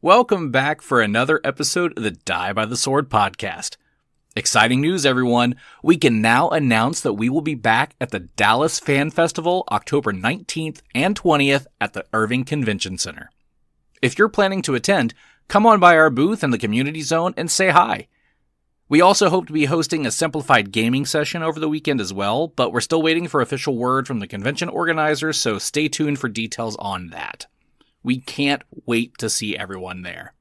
Welcome back for another episode of the Die by the Sword podcast. Exciting news, everyone. We can now announce that we will be back at the Dallas Fan Festival October 19th and 20th at the Irving Convention Center. If you're planning to attend, come on by our booth in the community zone and say hi. We also hope to be hosting a simplified gaming session over the weekend as well, but we're still waiting for official word from the convention organizers, so stay tuned for details on that. We can't wait to see everyone there.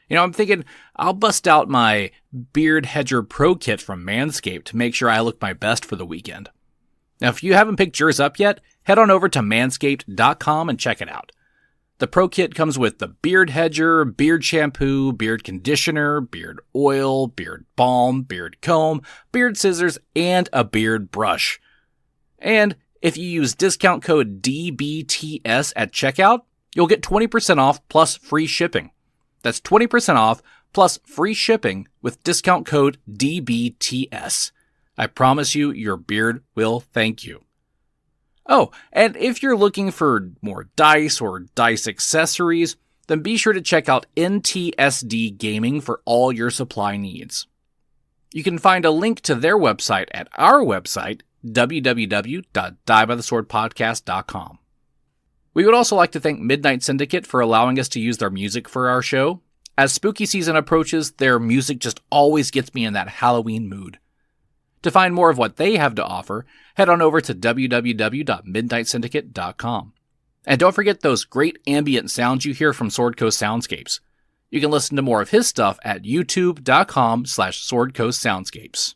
You know, I'm thinking I'll bust out my Beard Hedger Pro Kit from Manscaped to make sure I look my best for the weekend. Now, if you haven't picked yours up yet, head on over to manscaped.com and check it out. The Pro Kit comes with the Beard Hedger, beard shampoo, beard conditioner, beard oil, beard balm, beard comb, beard scissors, and a beard brush. And if you use discount code DBTS at checkout, you'll get 20% off plus free shipping. That's 20% off plus free shipping with discount code DBTS. I promise you, your beard will thank you. Oh, and if you're looking for more dice or dice accessories, then be sure to check out NTSD Gaming for all your supply needs. You can find a link to their website at our website, www.diebytheswordpodcast.com. We would also like to thank Midnight Syndicate for allowing us to use their music for our show. As spooky season approaches, their music just always gets me in that Halloween mood. To find more of what they have to offer, head on over to www.midnightsyndicate.com. And don't forget those great ambient sounds you hear from Sword Coast Soundscapes. You can listen to more of his stuff at youtube.com/swordcoastsoundscapes.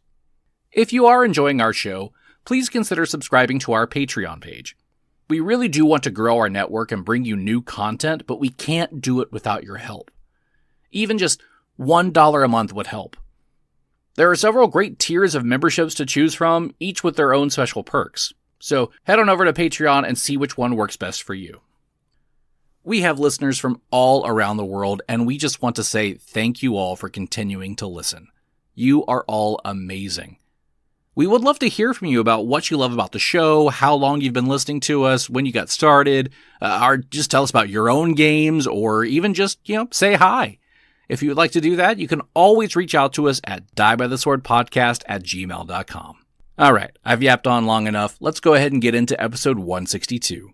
If you are enjoying our show, please consider subscribing to our Patreon page. We really do want to grow our network and bring you new content, but we can't do it without your help. Even just $1 a month would help. There are several great tiers of memberships to choose from, each with their own special perks. So head on over to Patreon and see which one works best for you. We have listeners from all around the world, and we just want to say thank you all for continuing to listen. You are all amazing. We would love to hear from you about what you love about the show, how long you've been listening to us, when you got started, or just tell us about your own games, or even just, say hi. If you would like to do that, you can always reach out to us at diebytheswordpodcast@gmail.com. All right, I've yapped on long enough. Let's go ahead and get into episode 162.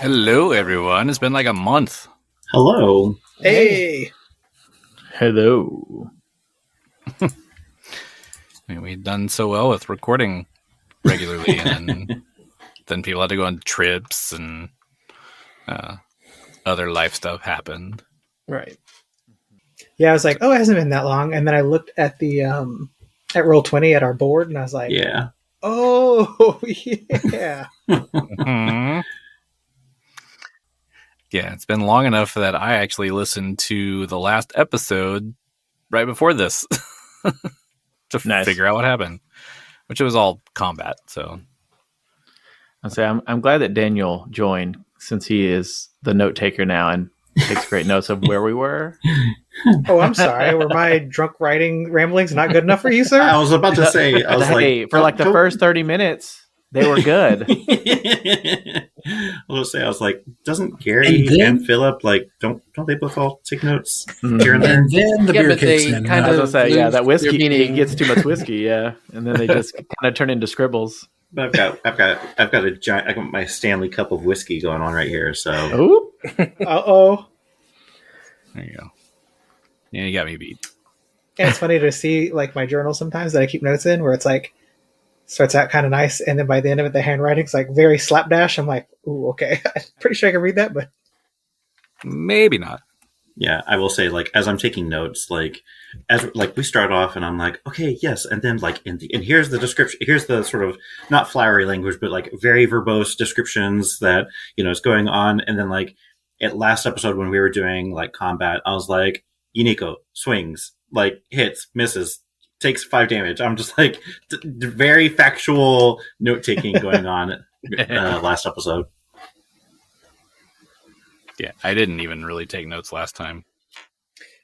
Hello, everyone. It's been like a month. Hello. Hey. Hello. We've done so well with recording regularly, and then people had to go on trips, and other life stuff happened. Right. Yeah, I was like, oh, it hasn't been that long. And then I looked at the at Roll20 at our board, and I was like, Yeah. Oh, yeah. Mm-hmm. Yeah, it's been long enough that I actually listened to the last episode right before this to figure out what happened, which was all combat. So I'm glad that Daniel joined, since he is the note taker now and takes great notes of where we were. Oh, I'm sorry. Were my drunk writing ramblings not good enough for you, sir? I was about to say, for like the first 30 minutes, they were good. I was like, doesn't Gary and Phillip, don't they both all take notes here and there? And then the beer kicks in. That whiskey, he gets too much whiskey, yeah. And then they just kind of turn into scribbles. But I've got a giant, I got my Stanley cup of whiskey going on right here, so. Ooh. Uh-oh. There you go. Yeah, you got me beat. And it's funny to see, my journal sometimes that I keep notes in, where it's starts out kind of nice, and then by the end of it, the handwriting's very slapdash. I'm like, ooh, okay. I'm pretty sure I can read that, but maybe not. Yeah, I will say, as I'm taking notes, as we start off, and I'm like, okay, yes, and then and here's the description. Here's the sort of not flowery language, but very verbose descriptions that is going on, and then at last episode when we were doing combat, I was like, Yaneeko swings, hits, misses, takes 5 damage. I'm just like very factual note taking going on last episode. Yeah, I didn't even really take notes last time.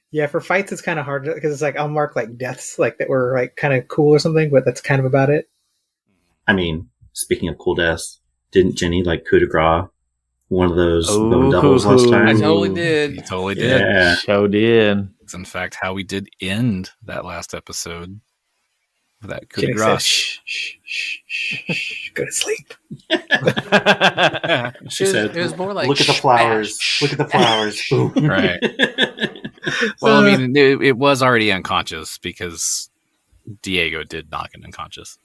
Yeah, for fights it's kind of hard because it's like I'll mark like deaths like that were like kind of cool or something, but that's kind of about it. I mean, speaking of cool deaths, didn't Genny like coup de grace one of those bone doubles last time? I totally did. You totally did. Yeah. Show did. It's in fact how we did end that last episode. With that coup de Jenny grace. said, shh, go to sleep. She said, it was more like, look at the flowers. Look at the flowers. Boom. Right. Well, I mean, it was already unconscious because Diego did knock it unconscious.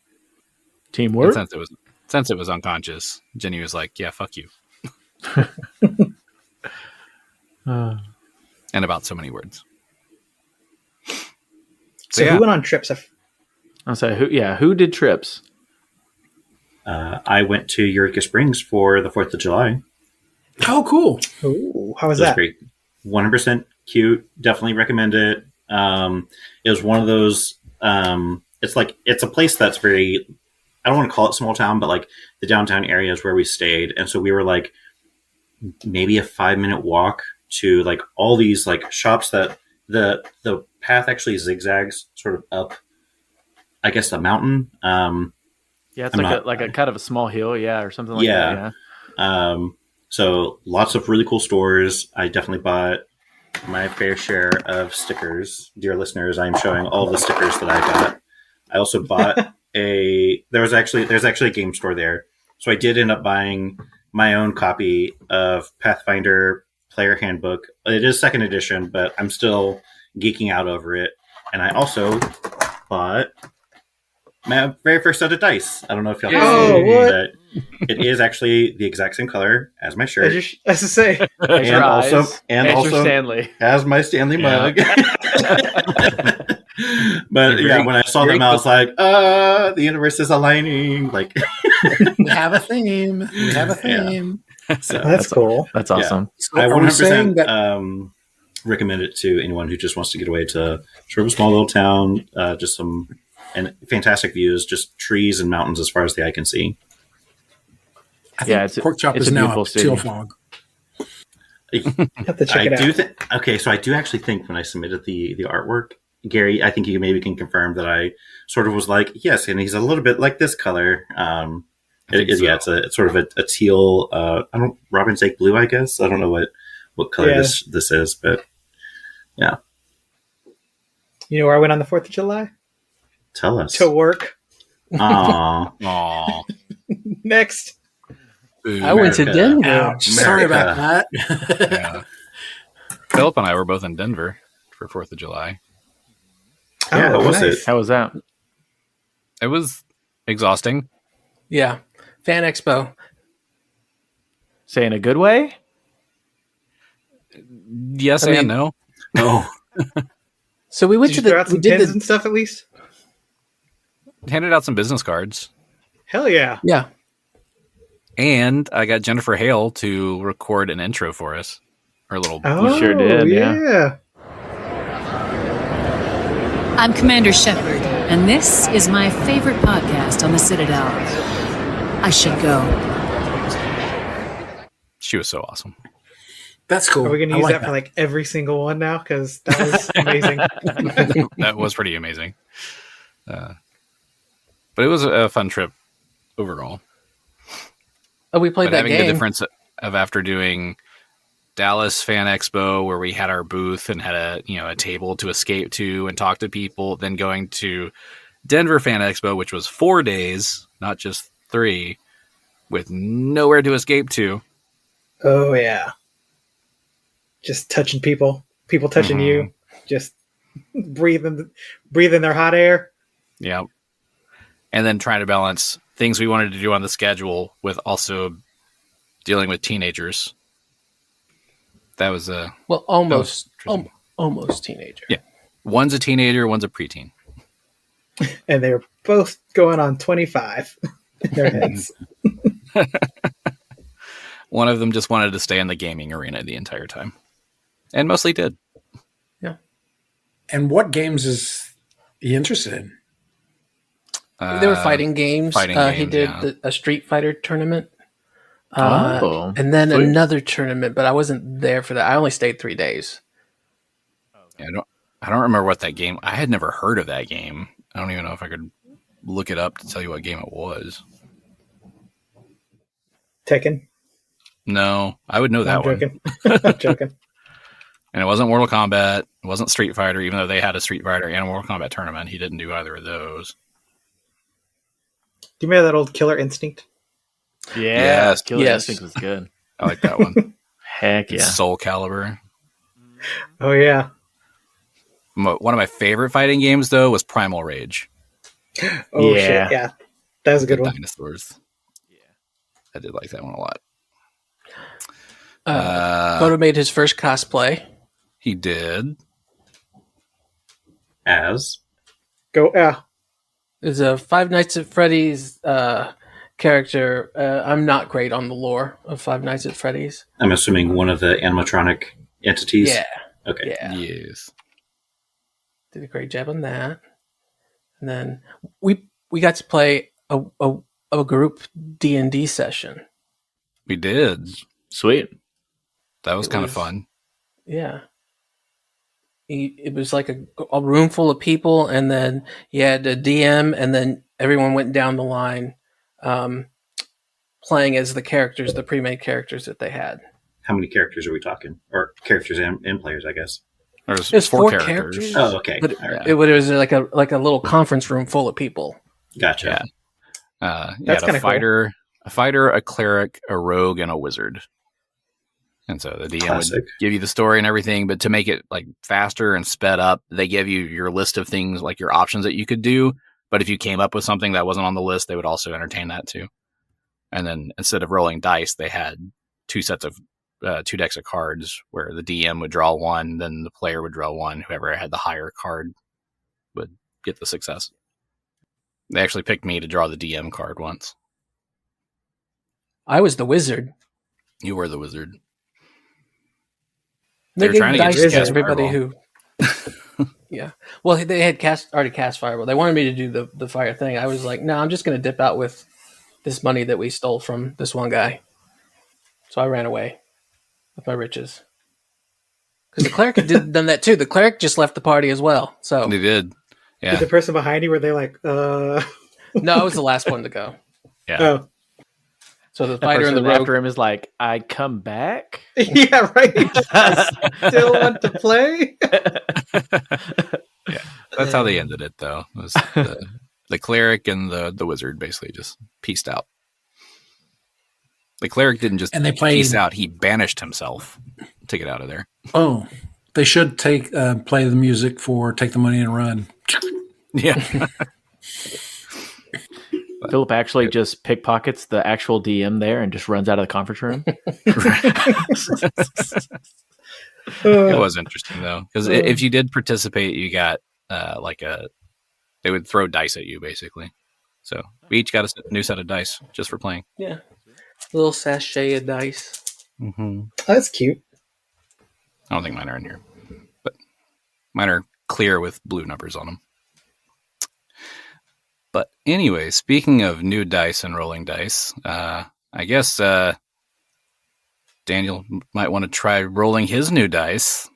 Teamwork. And since it was unconscious, Genny was like, "Yeah, fuck you," and about so many words. So yeah. who went on trips? I'll say who did trips? I went to Eureka Springs for the 4th of July. oh, cool. Ooh, how was It was that? great. 100% cute. Definitely recommend it. It was one of those. It's a place that's very. I don't want to call it small town, but like the downtown areas where we stayed, and so we were like maybe a 5-minute walk to like all these like shops that the path actually zigzags sort of up. I guess the mountain. Yeah, it's like a kind of a small hill, or something like that. Yeah. So lots of really cool stores. I definitely bought my fair share of stickers. Dear listeners, I'm showing all the stickers that I got. I also bought there's actually a game store there. So I did end up buying my own copy of Pathfinder Player Handbook. It is 2nd edition, but I'm still geeking out over it. And I also bought my very first set of dice. I don't know if y'all can see, but it is actually the exact same color as my shirt. As to say, and also Stanley has my Stanley mug. But when I saw them, I was like, the universe is aligning. Like, We have a theme. So, that's cool. That's awesome. So I are we saying 100% that recommend it to anyone who just wants to get away to sort of a small little town, just some and fantastic views, just trees and mountains as far as the eye can see. I think Porkchop is now a teal fog. Have to check it out. Okay, so I do actually think when I submitted the artwork, Gary, I think you maybe can confirm that I sort of was like, yes, and he's a little bit like this color. It's sort of a teal. Robin's egg blue, I guess. I don't know what color this is, but yeah. You know where I went on the 4th of July? Tell us. To work. Aww. Next. I went to Denver. Ouch, Sorry about that. Yeah. Phillip and I were both in Denver for 4th of July. Yeah, how was it? How was that? It was exhausting. Yeah. Fan Expo. Say in a good way? Yes and no. Oh. So we went Did to you throw out some we did pins the and stuff at least? Handed out some business cards. Hell yeah. yeah. And I got Jennifer Hale to record an intro for us. Her little Oh, sure did, yeah. I'm Commander Shepard, and this is my favorite podcast on the Citadel. I should go. She was so awesome. That's cool. Are we going to use that for like every single one now? Because that was amazing. That was pretty amazing. But it was a fun trip overall. Oh, we played But that having game. the difference of after doing Dallas Fan Expo, where we had our booth and had a table to escape to and talk to people, then going to Denver Fan Expo, which was 4 days, not just 3, with nowhere to escape to. Oh, yeah. Just touching people touching you, just breathing their hot air. Yeah. And then trying to balance things we wanted to do on the schedule with also dealing with teenagers. That was almost teenager. Yeah. One's a teenager, one's a preteen. And they were both going on 25 in their heads. One of them just wanted to stay in the gaming arena the entire time. And mostly did. Yeah. And what games is You interested? They were fighting games. He did a Street Fighter tournament. And then Sweet. another tournament, but I wasn't there for that. I only stayed 3 days. Yeah, I don't remember what that game. I had never heard of that game. I don't even know if I could look it up to tell you what game it was. Tekken. No, I would know that I'm one. joking. I'm joking. And it wasn't Mortal Kombat. It wasn't Street Fighter, even though they had a Street Fighter and a Mortal Kombat tournament. He didn't do either of those. Do you remember that old Killer Instinct? Yeah, Yes. Killer Instinct was good. I like that one. Heck yeah. Soul Calibur. Oh yeah. One of my favorite fighting games, though, was Primal Rage. Oh Yeah. shit. Yeah, that was a good one. Dinosaurs. Yeah, I did like that one a lot. Kodo made his first cosplay. He did. As Go. Yeah. It's a Five Nights at Freddy's character. I'm not great on the lore of Five Nights at Freddy's. I'm assuming one of the animatronic entities. Yeah. Okay. Yeah. Yes. Did a great job on that. And then we got to play a group D&D session. We did. Sweet. That was It kind of was- fun. Yeah. It was like a room full of people, and then you had a DM, and then everyone went down the line playing as the characters, the pre-made characters that they had. How many characters are we talking? Or characters and players, I guess. There's four four characters. Oh, okay. But All right. it was like a little conference room full of people. Gotcha. Yeah. You That's had a kinda cool. fighter, a cleric, a rogue, and a wizard. And so the DM Classic. would give you the story and everything, but to make it like faster and sped up, they give you your list of things, like your options that you could do. But if you came up with something that wasn't on the list, they would also entertain that too. And then instead of rolling dice, they had two decks of cards where the DM would draw one, then the player would draw one. Whoever had the higher card would get the success. They actually picked me to draw the DM card once. I was the wizard. You were the wizard. They were gave trying to get dice you to to cast everybody Fireball. who. Yeah. Well, they had already cast Fireball. They wanted me to do the fire thing. I was like, no, I'm just going to dip out with this money that we stole from this one guy. So I ran away with my riches. Because the cleric had done that too. The cleric just left the party as well. So They did. Yeah. Did the person behind you were they like, no, I was the last one to go. Yeah. oh, So the The fighter and the rogue. after him is like, I come back? yeah, right. Still want to play? That's how they ended it, though. It was the cleric and the wizard basically just pieced out. The cleric didn't just And they played- piece out; he banished himself to get out of there. Oh, they should play the music for "Take the Money and Run." Yeah, Phillip actually just pickpockets the actual DM there and just runs out of the conference room. it was interesting though, because if you did participate, you got they would throw dice at you basically. So we each got a new set of dice just for playing. Yeah. A little sachet of dice. Mm-hmm. Oh, that's cute. I don't think mine are in here, but mine are clear with blue numbers on them. But anyway, speaking of new dice and rolling dice, I guess Daniel might want to try rolling his new dice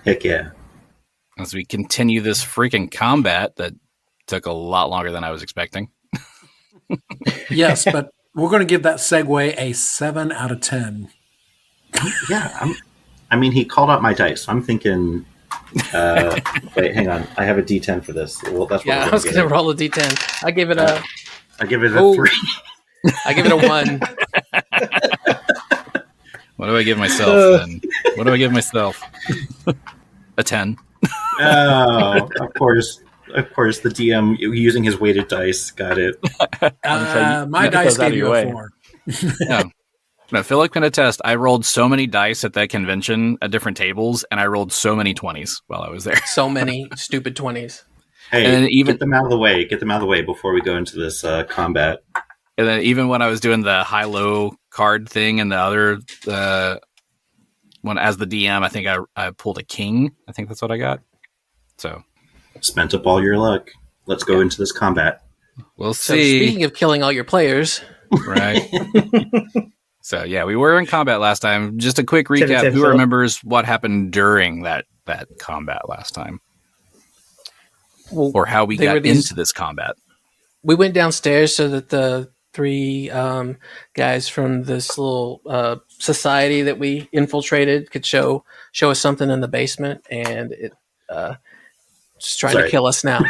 Heck yeah. as we continue this freaking combat that took a lot longer than I was expecting. Yes, but we're going to give that segue a 7 out of 10. Yeah. I mean, he called out my dice. I'm thinking. Wait, hang on. I have a D10 for this. Well, that's what Yeah, we're I was gonna going to get. roll a d10. I give it a I give it a Oh. 3. I give it a 1. What do I give myself then? What do I give myself? A 10. Oh, of course. Of course, the DM using his weighted dice got it. My get dice those out of gave your you a way. 4. No, Phillip can attest. I rolled so many dice at that convention at different tables, and I rolled so many 20s while I was there. So many stupid 20s. Hey, And then even- get them out of the way. Get them out of the way before we go into this combat. And then even when I was doing the high-low card thing and the other when as the DM, I think I pulled a king. I think that's what I got. So Spent up all your luck. Let's go into this combat. We'll So see. speaking of killing all your players, Right. So yeah, we were in combat last time. Just a quick recap. Who Phillip. remembers what happened during that combat last time? well, Or how we They were got these- into this combat? we went downstairs so that the three guys from this little society that we infiltrated could show us something in the basement, and it just trying Sorry. to kill us now.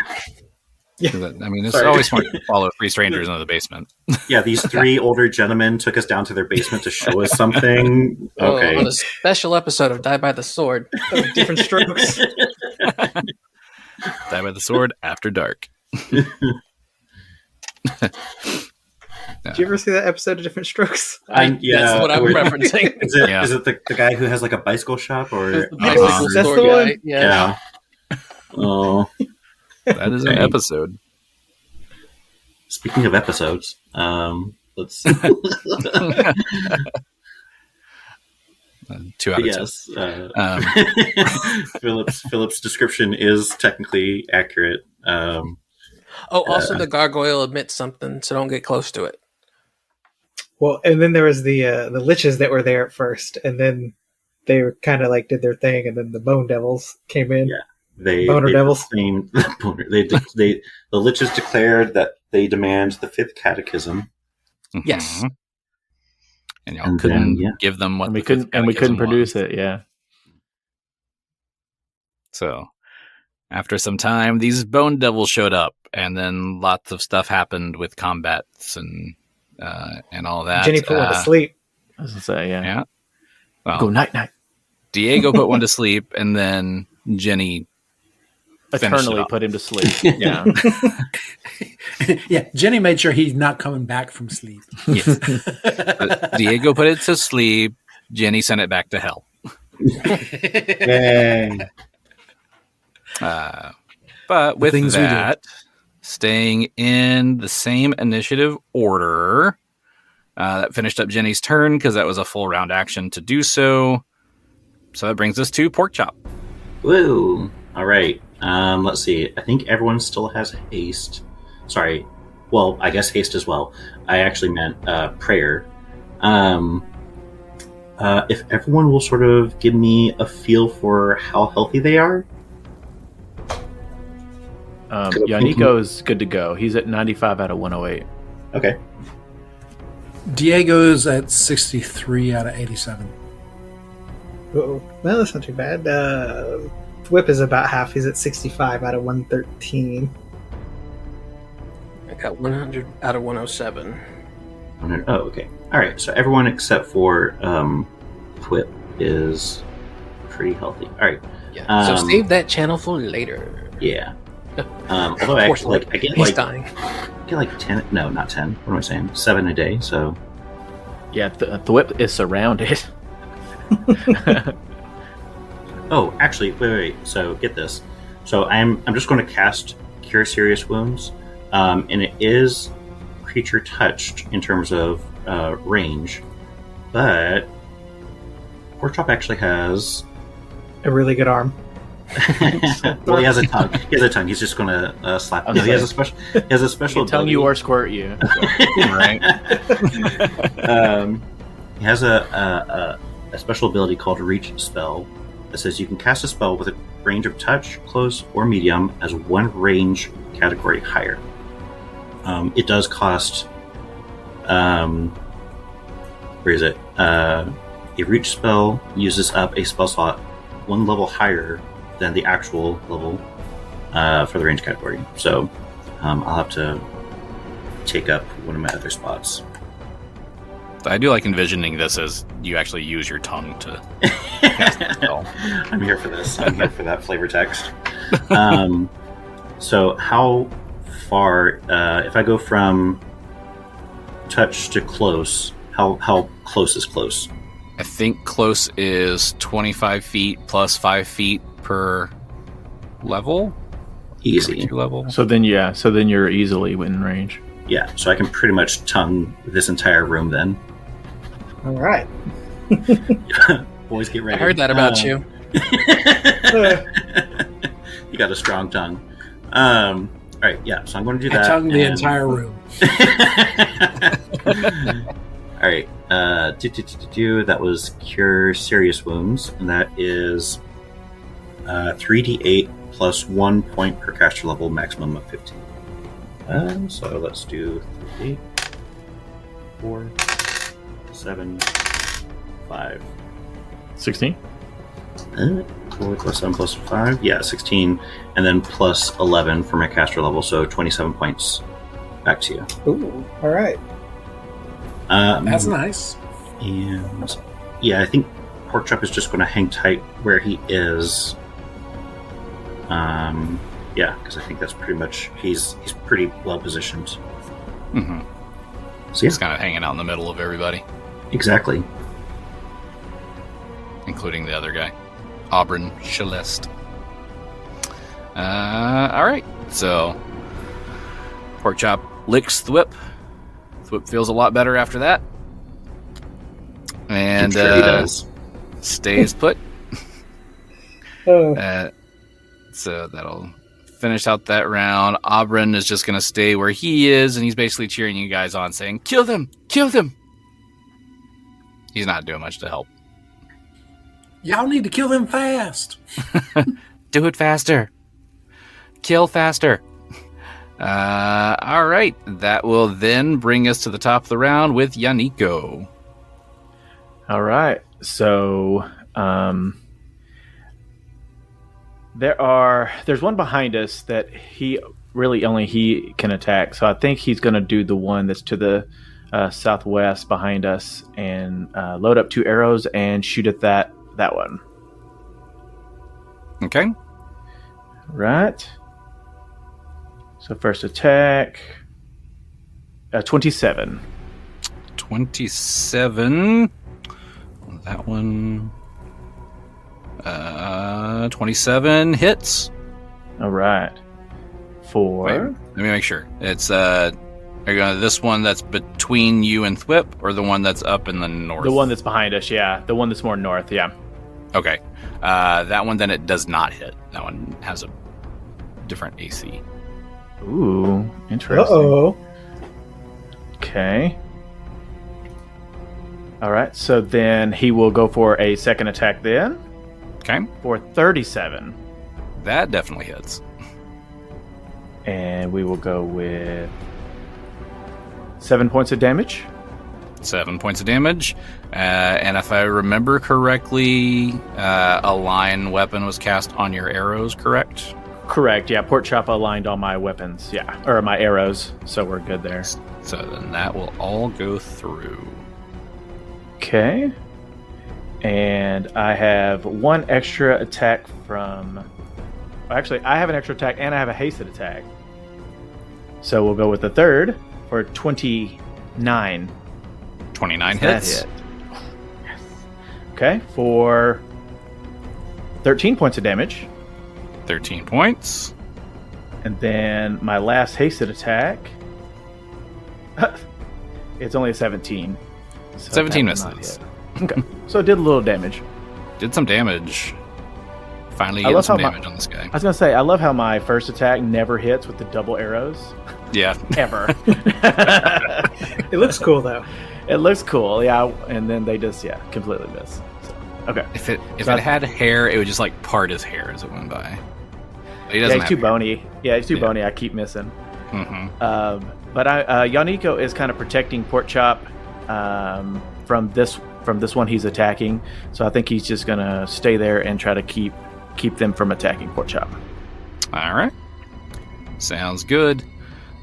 I mean, it's Sorry. always smart to follow three strangers into the basement. Yeah, these three older gentlemen took us down to their basement to show us something. Okay. On a special episode of Die by the Sword. Different strokes. Die by the sword after dark. Did you ever see that episode of Different Strokes? That's what I'm referencing. Is it, Yeah. is it the guy who has like a bicycle shop or? The Yes, bicycle that's store the guy. one. Yeah. Yeah. Oh, That is an Okay. episode. speaking of episodes, let's. 2 out of 10. Yes. Um, Philip's description is technically accurate. Also the gargoyle admits something, so don't get close to it. Well, and then there was the liches that were there at first, and then they were kind of like did their thing, and then the bone devils came in. Yeah. They Boner devils. proclaimed- the liches declared that they demand the fifth catechism. Yes. mhm. And y'all And couldn't then, yeah. give them what And we the couldn't fifth and we couldn't catechism produce was. it. Yeah. So, after some time, these bone devils showed up, and then lots of stuff happened with combats and all that. Jenny put one to sleep. I was gonna say, yeah. Yeah. Well, Go night night. Diego put one to sleep, and then Jenny finish it Eternally off. put him to sleep. Yeah. Yeah, Jenny made sure he's not coming back from sleep. Yes. Diego put it to sleep. Jenny sent it back to hell. Yay. But with things we do. that, staying in the same initiative order, that finished up Jenny's turn because that was a full round action to do so. So that brings us to Porkchop. Woo! All right. Let's see. I think everyone still has haste. Sorry. Well, I guess haste as well. I actually meant prayer. If everyone will sort of give me a feel for how healthy they are. Yaneeko is good to go. He's at 95 out of 108. Okay. Diego's at 63 out of 87. Uh-oh. Well, that's not too bad. Thwip is about half. He's at 65 out of 113. I got 100 out of 107. Oh, okay. All right. So everyone except for Thwip is pretty healthy. All right. Yeah. So save that channel for later. Yeah. Although I actually I get He's like dying. 10. No, not 10. What am I saying? 7 a day. So Yeah, Thwip is surrounded. oh, actually, wait. So get this. So I'm just going to cast Cure Serious Wounds, and it is creature touched in terms of range, but Porkchop actually has. A really good arm. Well, he has a tongue. He has a tongue. He's just going to slap. No, he has a special. He has a special Tongue ability. you or squirt you. Right. He has a special ability called Reach Spell that says you can cast a spell with a range of touch, close, or medium as one range category higher. It does cost. Where is it? A Reach Spell uses up a spell slot one level higher than the actual level for the range category. So I'll have to take up one of my other spots. I do like envisioning this as you actually use your tongue to cast the spell. I'm here for this. I'm here for that flavor text. So how far, if I go from touch to close, how close is close? I think close is 25 feet plus 5 feet per level. Easy. Two level. So then you're easily within range. Yeah, so I can pretty much tongue this entire room then. All right. Boys, get I ready. heard that about you. You got a strong tongue. All right, yeah. So I'm going to do that. I tongued the entire room. All right. That was cure serious wounds, and that is 3d8 plus 1 point per caster level, maximum of 15. So let's do 3d8, 4, 7, 5. 16. 4 plus 7 plus 5. Yeah, 16. And then plus 11 for my caster level, so 27 points. Back to you. Ooh, all right. That's nice. And yeah, I think Porkchop is just going to hang tight where he is. Yeah, because I think that's pretty much he's pretty well positioned. Mm-hmm. So yeah, He's kind of hanging out in the middle of everybody, exactly. including the other guy, Auburn Celeste. All right, so Porkchop licks Thwip. Thwip feels a lot better after that, and I'm sure he does. stays put. So that'll finish out that round. Auburn is just going to stay where he is, and he's basically cheering you guys on, saying, "Kill them! Kill them!" He's not doing much to help. Y'all need to kill them fast. Do it faster. Kill faster. All right. That will then bring us to the top of the round with Yaneeko. All right. So there's one behind us that only he can attack. So I think he's going to do the one that's to the southwest behind us and load up 2 arrows and shoot at that one. Okay. Right. So first attack, 27. 27. That one. 27 hits. All right. Wait, let me make sure. It's are you going to this one that's between you and Thwip, or the one that's up in the north? The one that's behind us, yeah. The one that's more north, yeah. Okay. That one then it does not hit. That one has a different AC. Ooh, interesting. Uh-oh. Okay. All right, so then he will go for a second attack then. Okay. For 37. That definitely hits. And we will go with 7 points of damage. 7 points of damage. And if I remember correctly, a line weapon was cast on your arrows, correct? Correct, yeah. Porkchop aligned all my weapons, yeah. Or my arrows, so we're good there. So then that will all go through. Okay. And I have one extra attack from... Actually, I have an extra attack and I have a hasted attack. So we'll go with the third for 29. 29 That hits. hit. Yes. Okay, for 13 points of damage. 13 points. And then my last hasted attack... it's only a 17. So 17 that will not misses. hit. Okay, so it did a little damage. Did some damage. Finally I getting love some how damage on this guy. I was going to say, I love how my first attack never hits with the double arrows. Yeah. Ever. It looks cool though. It looks cool, yeah. And then they just, completely miss. So, okay. If it had hair, it would just like part his hair as it went by. But he Yeah, doesn't he's have too hair. bony. Yeah, he's too Yeah. bony. I keep missing. Mm-hmm. But Yaneeko is kind of protecting Porkchop from this one he's attacking. So I think he's just gonna stay there and try to keep them from attacking Porkchop. All right. Sounds good.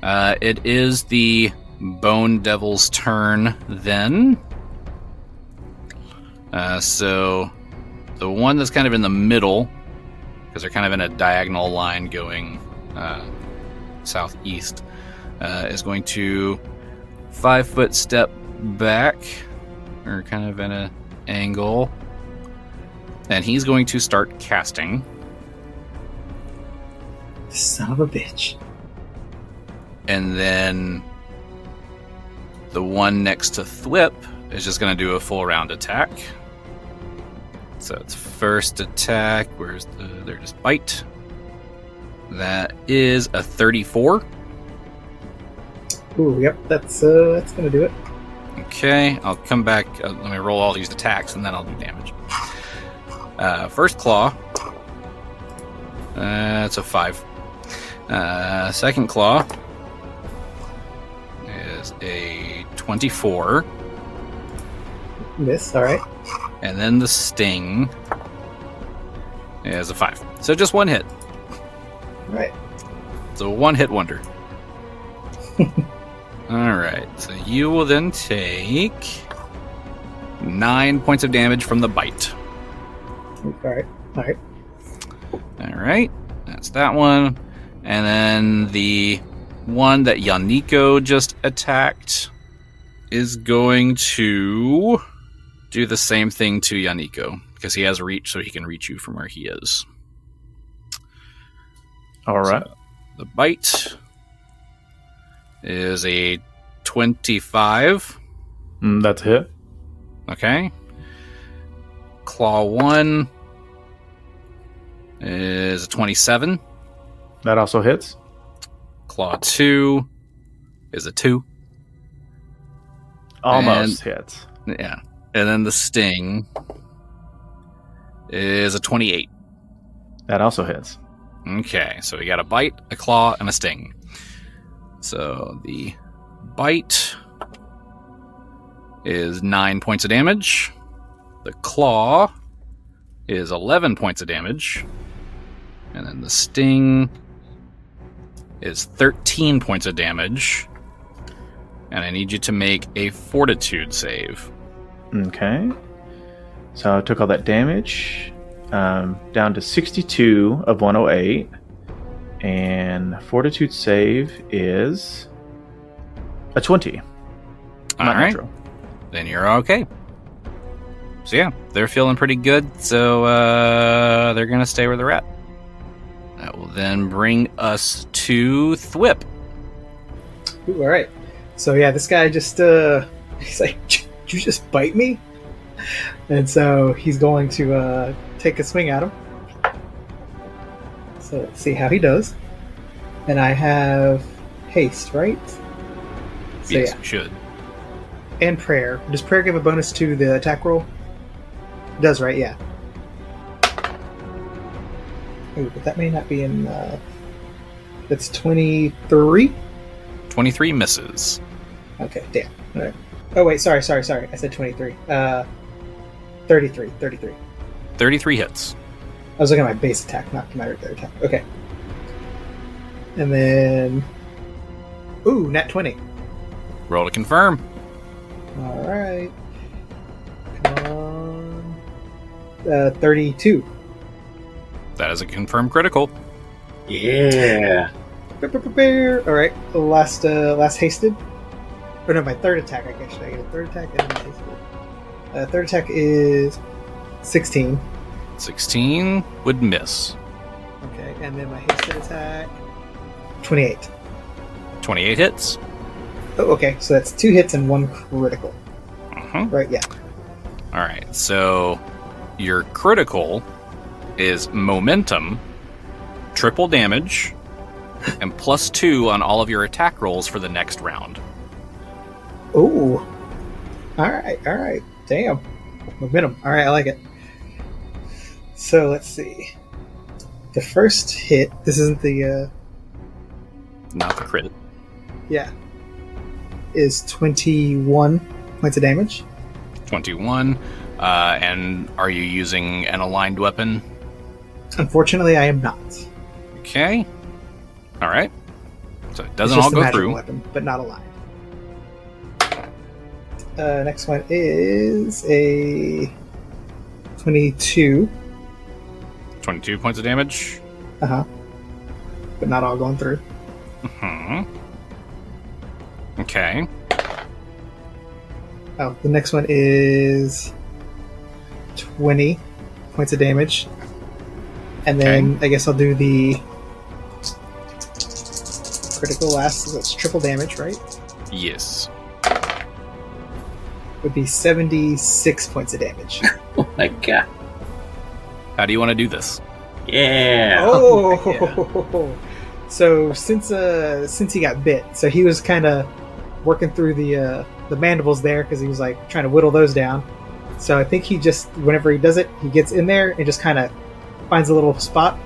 It is the Bone Devil's turn then. So the one that's kind of in the middle, because they're kind of in a diagonal line going southeast, is going to 5-foot step back, or kind of in an angle, and he's going to start casting. Son of a bitch. And then the one next to Thwip is just going to do a full round attack. So it's first attack. Where's their just bite? That is a 34. Ooh, yep, that's gonna do it. Okay, I'll come back. Let me roll all these attacks, and then I'll do damage. First claw. It's a 5. Second claw is a 24. Miss, alright. And then the sting is a 5. So just one hit. Right. So a one-hit wonder. Alright, so you will then take 9 points of damage from the bite. Alright. Alright, that's that one. And then the one that Yaneeko just attacked is going to do the same thing to Yaneeko, because he has reach, so he can reach you from where he is. Alright. So the bite is a 25. That's a hit. Okay. Claw 1 is a 27. That also hits. Claw 2 is a 2. Almost hits. Yeah. And then the sting is a 28. That also hits. Okay, so we got a bite, a claw, and a sting. So the bite is 9 points of damage. The claw is 11 points of damage. And then the sting is 13 points of damage. And I need you to make a fortitude save. Okay. So I took all that damage down to 62 of 108. And fortitude save is a 20. All Not right. natural. Then you're okay. So yeah, they're feeling pretty good. So they're going to stay where they're at. That will then bring us to Thwip. Ooh, alright. So yeah, this guy just, he's like, did you just bite me? And so he's going to take a swing at him. So let's see how he does. And I have haste, right? So Yes, yeah. you should. And prayer. Does prayer give a bonus to the attack roll? It does, right? Yeah. Ooh, but that may not be in... that's 23? 23 misses. Okay, damn. All right. Oh, wait, sorry. I said 23. 33. 33 hits. I was looking at my base attack, not my regular attack. Okay. And then... Ooh, nat 20. Roll to confirm. Alright. Come on. 32. That is a confirmed critical. Yeah. Alright, last hasted. Or no, my third attack, I guess. Should I get a third attack and then my hasted? Third attack is 16. 16 would miss. Okay, and then my hasted attack, 28. 28 hits. Oh, okay, so that's 2 hits and 1 critical. Uh-huh. Right, yeah. Alright, so your critical is momentum, triple damage, and +2 on all of your attack rolls for the next round. Ooh. Alright. Damn. Momentum. Alright, I like it. So, let's see. The first hit, this isn't the, Not the crit. yeah, is 21 points of damage. 21. And are you using an aligned weapon? Unfortunately, I am not. Okay. Alright. So it It's doesn't just all a go magical through. weapon, but not aligned. Next one is a 22. 22 points of damage. Uh-huh. But not all going through. Hmm. Okay. Oh, the next one is 20 points of damage. And then I guess I'll do the critical last. So that's triple damage, right? Yes. Would be 76 points of damage. Oh my god. How do you want to do this? Yeah. Oh. So since he got bit, so he was kind of working through the mandibles there because he was like trying to whittle those down. So I think he just, whenever he does it, he gets in there and just kind of finds a little spot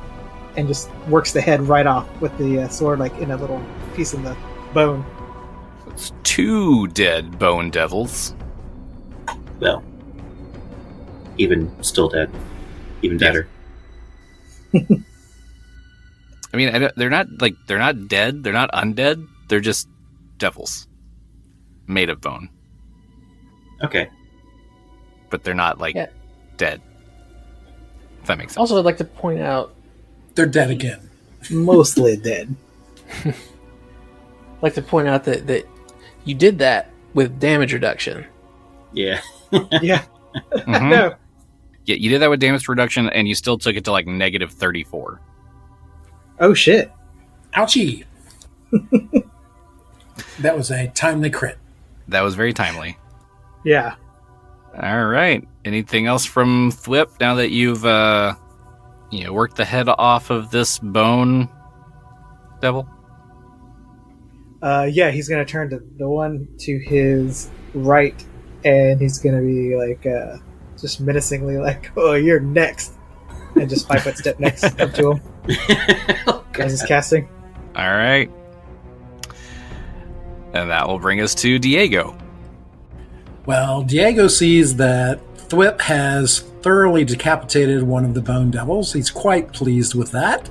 and just works the head right off with the sword, like in a little piece in the bone. It's 2 dead bone devils. Well, even still dead. Even deader. I mean, they're not dead. They're not undead. They're just devils made of bone. Okay. But they're not dead. If that makes sense. Also, I'd like to point out They're dead again. Mostly dead. I'd like to point out that you did that with damage reduction. Yeah. Yeah. Mhm. No. Yeah, you did that with damage reduction, and you still took it to like negative 34. Oh shit. Ouchie. That was a timely crit. That was very timely. Yeah. All right. Anything else from Thwip now that you've worked the head off of this bone devil? Yeah, he's gonna turn to the one to his right, and he's gonna be like, just menacingly like, "Oh, you're next," and just 5 foot step next up to him as he's casting. All right. And that will bring us to Diego. Well, Diego sees that Thwip has thoroughly decapitated one of the bone devils. He's quite pleased with that.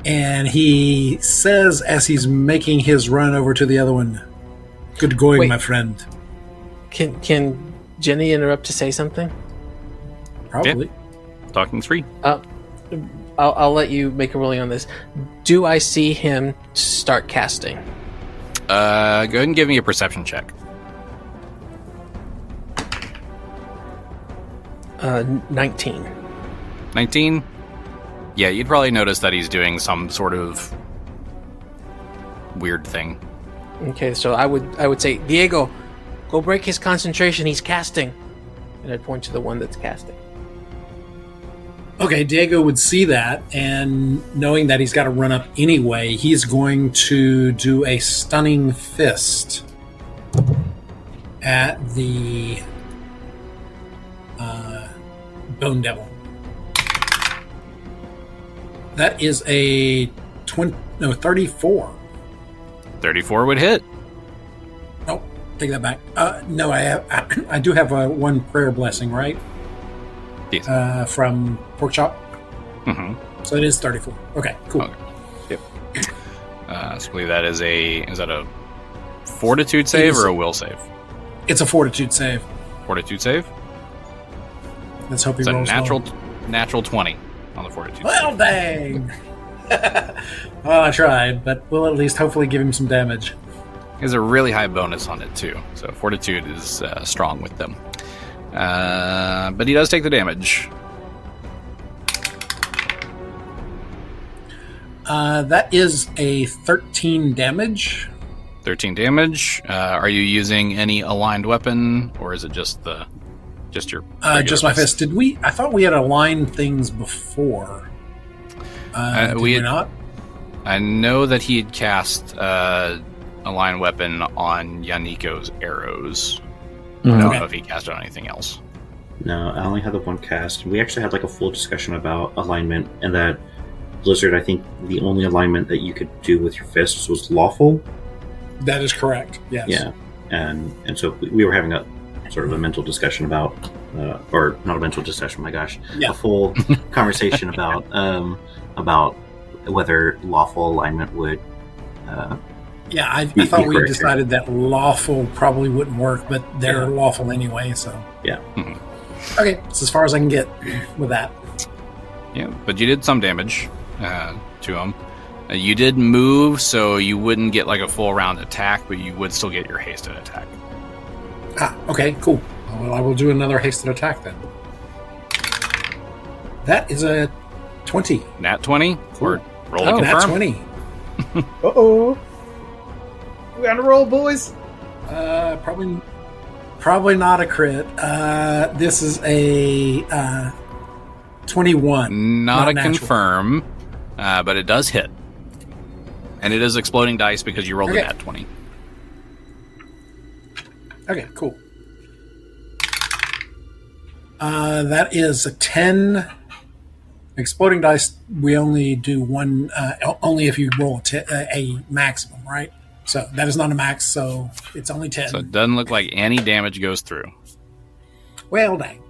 And he says as he's making his run over to the other one, "Good going, Wait. my friend." Can Genny interrupt to say something? Probably. Talking's free. I'll let you make a ruling on this. Do I see him start casting? Go ahead and give me a perception check. 19. 19? Yeah, you'd probably notice that he's doing some sort of weird thing. Okay, so I would say, Diego, go break his concentration. He's casting. And I'd point to the one that's casting. Okay, Diego would see that, and knowing that he's got to run up anyway, he's going to do a stunning fist at the Bone Devil. That is a 34. 34 would hit. Nope, take that back. No, I do have one prayer blessing, right? Yes. From Porkchop. Mm-hmm. So it is 34. Okay, cool. Okay. Yep. So I believe that is that a fortitude save or a will save? It's a fortitude save. Fortitude save? Let's hope he It's a rolls natural 20 on the fortitude well, save. dang! Well, I tried, but we'll at least hopefully give him some damage. There's a really high bonus on it, too. So fortitude is strong with them. But he does take the damage. That is a 13 damage. 13 damage. Are you using any aligned weapon, or is it just your Just my fist. Did we? I thought we had aligned things before. Did we not? I know that he had cast a line weapon on Yaneeko's arrows. I don't know if he cast it on anything else. No, I only had the one cast. We actually had like a full discussion about alignment, and that Blizzard, I think the only alignment that you could do with your fists was lawful. That is correct. Yes. Yeah, and so we were having a sort of a mental discussion about, or not a mental discussion. My gosh, Yeah. a full conversation about whether lawful alignment would. Yeah, I Be thought we correct, decided that lawful probably wouldn't work, but they're lawful anyway, so. Yeah. Okay, that's as far as I can get with that. Yeah, but you did some damage to him. You did move, so you wouldn't get like a full round attack, but you would still get your hasted attack. Okay, cool. Well, I will do another hasted attack then. That is a 20. Nat 20? Or roll to Nat confirm? 20. Uh-oh. We on a roll, boys. Probably not a crit. This is a 21. Not a natural. confirm, but it does hit. And it is exploding dice because you rolled a Okay. nat 20. Okay, cool. That is a 10. Exploding dice, we only do one, only if you roll a maximum, right? So that is not a max, so it's only 10. So it doesn't look like any damage goes through. Well, dang.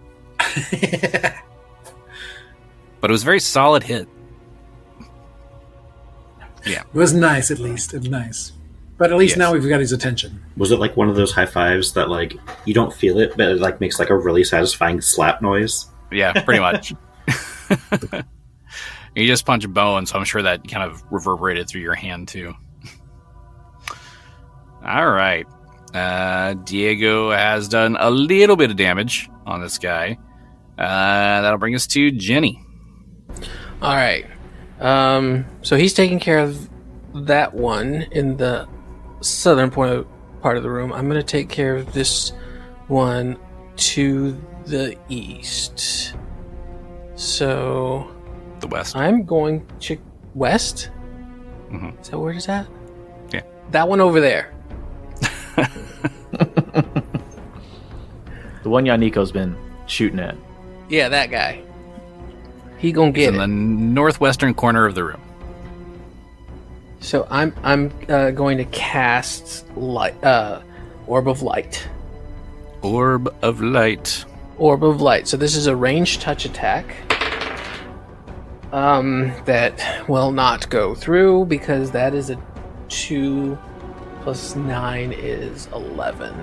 But it was a very solid hit. Yeah. It was nice, at least. It was nice. But at least Yes. now we've got his attention. Was it like one of those high fives that like you don't feel it, but it like makes like a really satisfying slap noise? Yeah, pretty much. You just punch a bone, so I'm sure that kind of reverberated through your hand too. All right. Diego has done a little bit of damage on this guy. That'll bring us to Genny. All right. So he's taking care of that one in the southern part of the room. I'm going to take care of this one to the east. So The west. I'm going to west. Mhm. Is that where it's at? Yeah. That one over there. The one Yaneeko's been shooting at. Yeah, that guy. He gonna It's get in it. the northwestern corner of the room. So I'm going to cast light, orb of light. Orb of light. Orb of light. So this is a ranged touch attack. That will not go through because that is a 2 plus 9 is 11.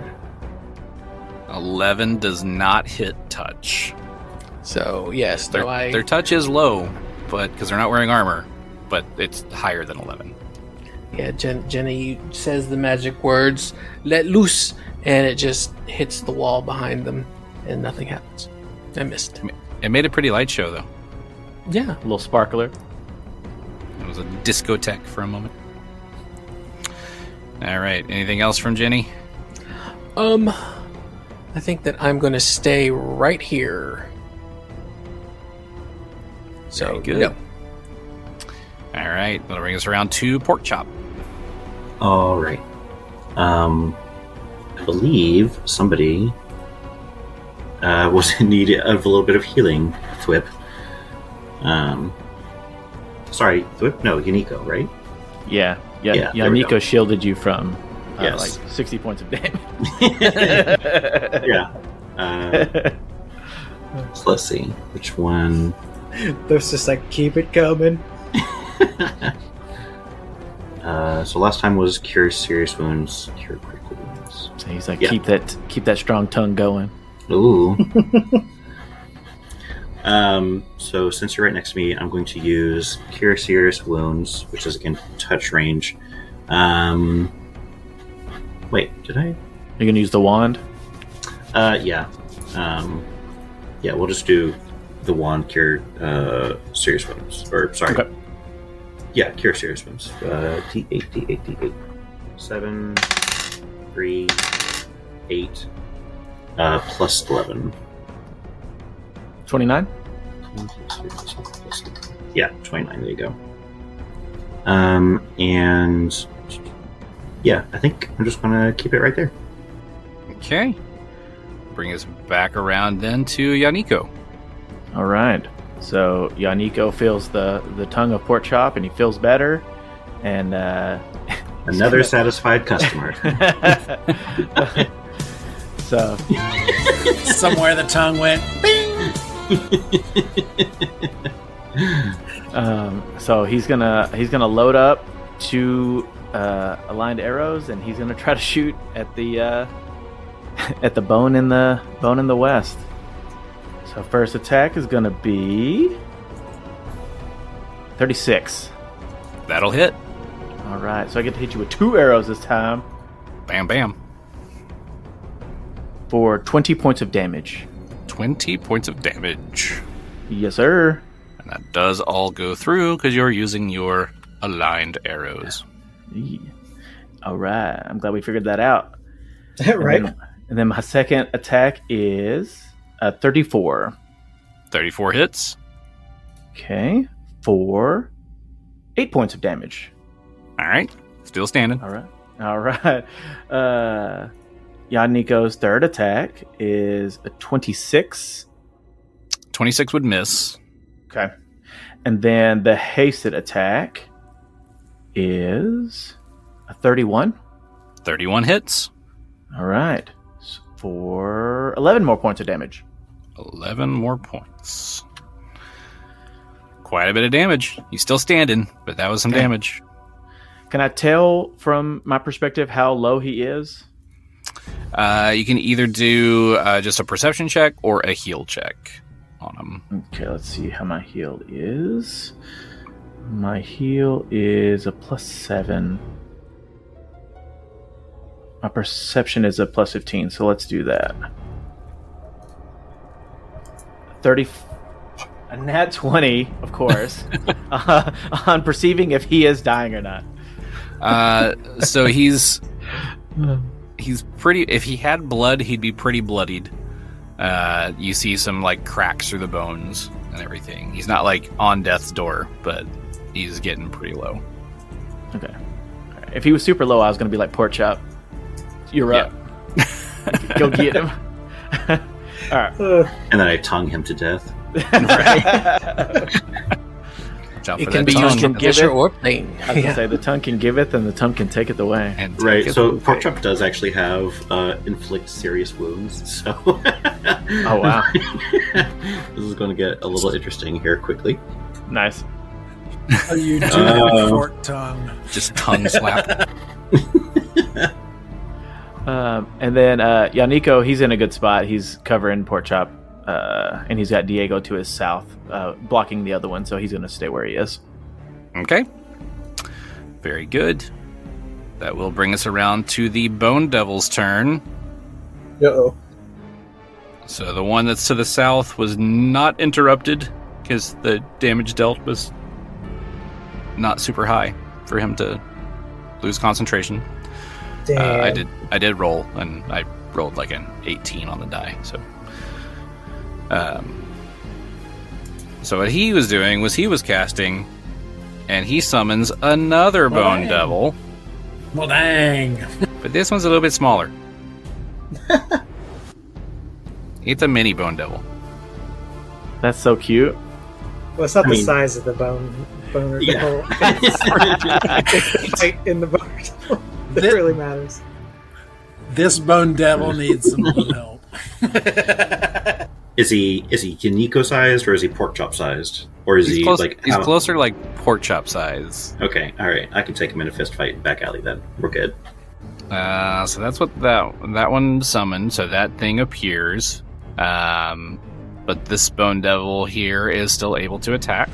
11 does not hit touch. So yes, though Their touch is low, but because they're not wearing armor, but it's higher than 11. yeah, Jenny says the magic words, "Let loose," and it just hits the wall behind them, and nothing happens. I missed. It made a pretty light show, though. Yeah. A little sparkler. It was a discotheque for a moment. All right. Anything else from Genny? I think that I'm going to stay right here. So Very good. go. All right. That'll bring us around to Porkchop. All right. I believe somebody was in need of a little bit of healing. Thwip. Sorry, Thwip? No, Yaneeko, right? Yeah. Yeah, there we go. Yaneeko shielded you from Yes. like 60 points of damage. Yeah. So let's see. Which one? There's just like, keep it coming. So last time was cure serious wounds, cure critical wounds. So he's like, Yeah. keep that strong tongue going. Ooh. So since you're right next to me, I'm going to use cure serious wounds, which is again touch range. Wait, did I? You're gonna use the wand. Yeah. Yeah, we'll just do the wand cure serious wounds. Or sorry. Okay. Yeah, cure serious wounds. D8. 7, 3, 8, plus 11. 29. Yeah, 29. There you go. And yeah, I think I'm just gonna keep it right there. Okay. Bring us back around then to Yaneeko. All right. So Yaneeko feels the tongue of Porkchop, and he feels better. And Another satisfied customer. so Somewhere the tongue went. so he's gonna load up 2 aligned arrows, and he's gonna try to shoot at the bone in the west. So first attack is gonna be 36. That'll hit. All right, so I get to hit you with 2 arrows this time Bam, bam. for 20 points of damage. 20 points of damage. Yes, sir. And that does all go through because you're using your aligned arrows. Yeah. All right, I'm glad we figured that out. Right? And then my second attack is 34. 34 hits. Okay. For 8 points of damage. All right. Still standing. All right. Yaneeko's third attack is a 26. 26 would miss. Okay. And then the hasted attack is a 31. 31 hits. All right. For 11 more points of damage. 11 more points. Quite a bit of damage. He's still standing, but that was some damage. Can I tell from my perspective how low he is? You can either do just a perception check or a heal check on him. Okay, let's see how my heal is. My heal is a +7. My perception is a +15, so let's do that. 30. A nat 20, of course, on perceiving if he is dying or not. So he's pretty. If he had blood, he'd be pretty bloodied. You see some like cracks through the bones and everything. He's not like on death's door, but he's getting pretty low. Okay. All right. If he was super low, I was going to be like, Porkchop, you're up. Go get him. All right. And then I tongue him to death. It can be used for pleasure or pain. I was going to say, the tongue can giveth and the tongue can taketh away. And Right, so Porkchop does actually have inflict serious wounds, so... Oh, wow. This is going to get a little interesting here quickly. Nice. Oh, you do have a forked tongue. Just tongue slap. And then Yaneeko, he's in a good spot. He's covering Porkchop, and he's got Diego to his south, blocking the other one, so he's going to stay where he is. Okay. Very good. That will bring us around to the Bone Devil's turn. Uh-oh. So the one that's to the south was not interrupted because the damage dealt was not super high for him to lose concentration. Damn. I did roll, and I rolled like an 18 on the die. So what he was doing was he was casting, and he summons another Bone Devil. Well, dang. But this one's a little bit smaller. It's a mini Bone Devil. That's so cute. Well, it's not the size of the boner devil. It's height in the boner devil. That really matters. This Bone Devil needs some help. Is he Yaneeko sized or is he Porkchop sized? Or is He's closer to like Porkchop size. Okay, alright. I can take him in a fist fight back alley then. We're good. So that's what that one summoned, so that thing appears. But this Bone Devil here is still able to attack.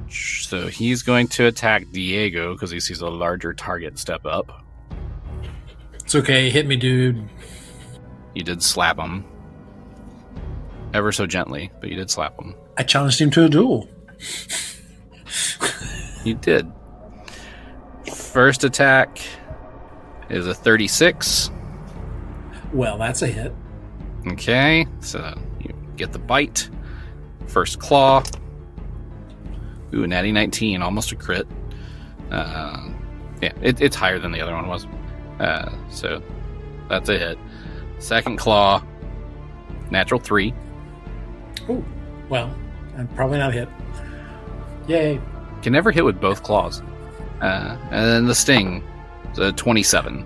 So he's going to attack Diego because he sees a larger target step up. It's okay, hit me, dude. You did slap him. Ever so gently, but you did slap him. I challenged him to a duel. You did. First attack is a 36. Well, that's a hit. Okay, so you get the bite. First claw. Ooh, natty 19, almost a crit. It's higher than the other one was. So that's a hit. Second claw, natural 3. Oh, well, I'm probably not a hit. Yay. Can never hit with both claws. And then the sting, so 27.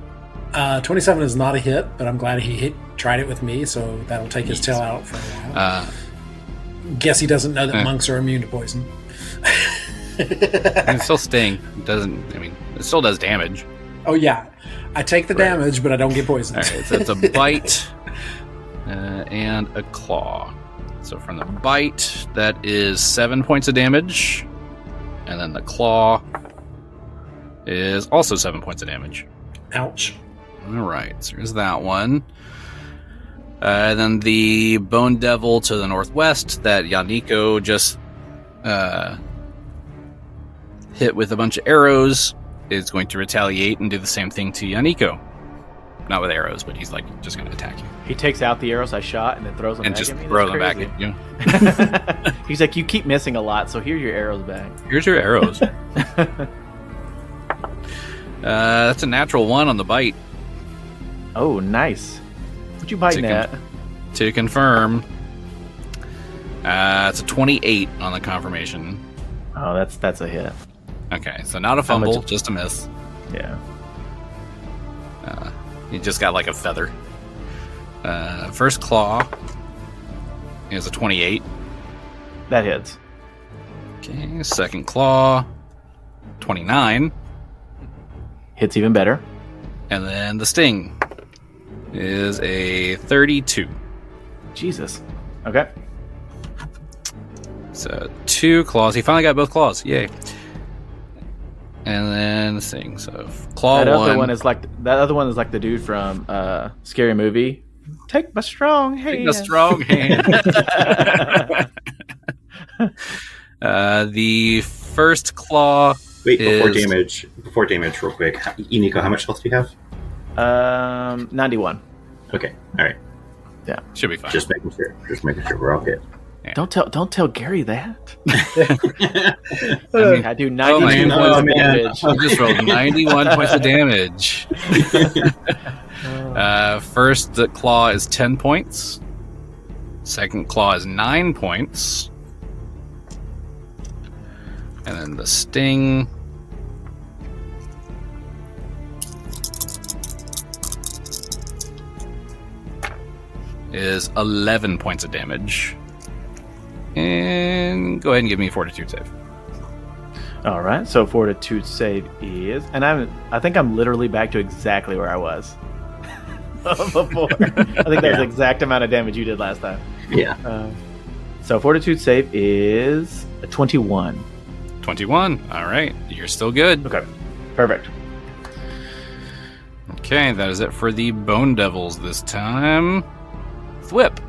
27 is not a hit, but I'm glad he tried it with me, so that'll take his tail out for a while. Guess he doesn't know that monks are immune to poison. And still sting. It still does damage. Oh, yeah. I take the damage, but I don't get poisoned. All right, so it's a bite and a claw. So from the bite, that is 7 points of damage. And then the claw is also 7 points of damage. Ouch. All right, so there's that one. Then the Bone Devil to the northwest that Yaneeko just hit with a bunch of arrows is going to retaliate and do the same thing to Yaneeko. not with arrows, but he's like just going to attack you He takes out the arrows I shot and then throws them and back just at me. throw them back at you. He's like, you keep missing a lot, so here's your arrows back. Here's your arrows. That's a natural 1 on the bite. Oh, nice. What you biting at? To confirm, it's a 28 on the confirmation. Oh, that's a hit. Okay, so not a fumble, just a miss. Yeah. You just got like a feather. First claw is a 28. That hits. Okay, second claw, 29. Hits even better. And then the sting is a 32. Jesus. Okay. So 2 claws. He finally got both claws. Yay. And then the sting. So claw that 1. Other one is like the dude from Scary Movie. Take my strong hand. Take my strong hand. The first claw. Wait, before damage, real quick. Yaneeko, how much health do you have? 91. Okay, all right. Yeah, should be fine. Just making sure we're all good. Yeah. Don't tell Gary that. I mean, I do 91 points of damage. You just rolled 91 points of damage. First the claw is 10 points. Second claw is 9 points. And then the sting is 11 points of damage. And go ahead and give me a fortitude save. All right, so fortitude save is, and I think I'm literally back to exactly where I was before. I think that's the exact amount of damage you did last time. Yeah. So fortitude save is a 21. 21. All right, you're still good. Okay, perfect. Okay, that is it for the Bone Devils this time. Thwip.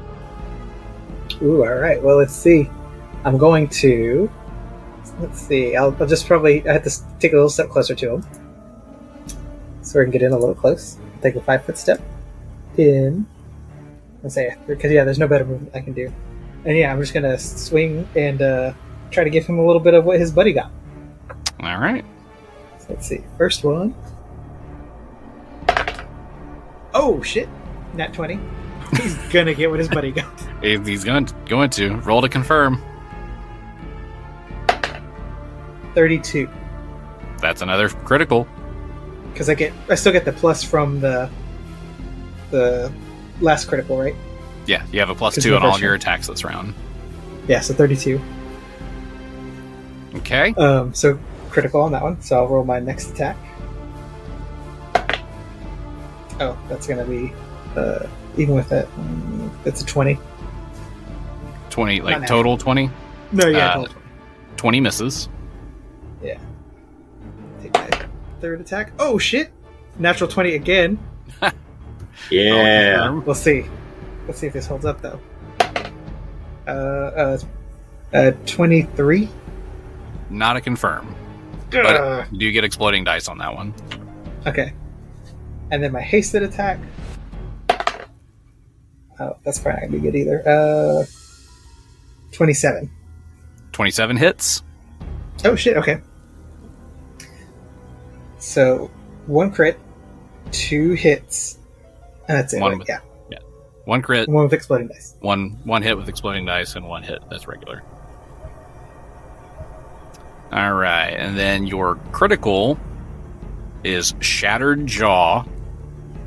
Ooh, all right. Well, let's see. I'm going to. Let's see. I'll just probably. I have to take a little step closer to him, so we can get in a little close. Take a 5-foot step in. Let's say because there's no better movement I can do, and I'm just gonna swing and try to give him a little bit of what his buddy got. All right. So let's see. First one. Oh shit! Nat 20. He's gonna get what his buddy got. He's going to roll to confirm. 32. That's another critical. Because I still get the plus from the last critical, right? Yeah, you have a +2 on all of your attacks this round. Yeah, so 32. Okay. So critical on that one. So I'll roll my next attack. Oh, that's gonna be even with it. It's a 20. 20, like total 20? No, yeah, total 20. 20 misses. Yeah. Take my third attack. Oh shit! Natural 20 again. Yeah. We'll see. Let's see if this holds up though. 23. Not a confirm. But you do get exploding dice on that one. Okay. And then my hasted attack. Oh, that's probably not gonna be good either. 27. 27 hits. Oh shit, okay. So 1 crit, 2 hits, and that's it. One right? with, yeah. 1 crit. 1 with exploding dice. One hit with exploding dice, and 1 hit that's regular. Alright, and then your critical is Shattered Jaw,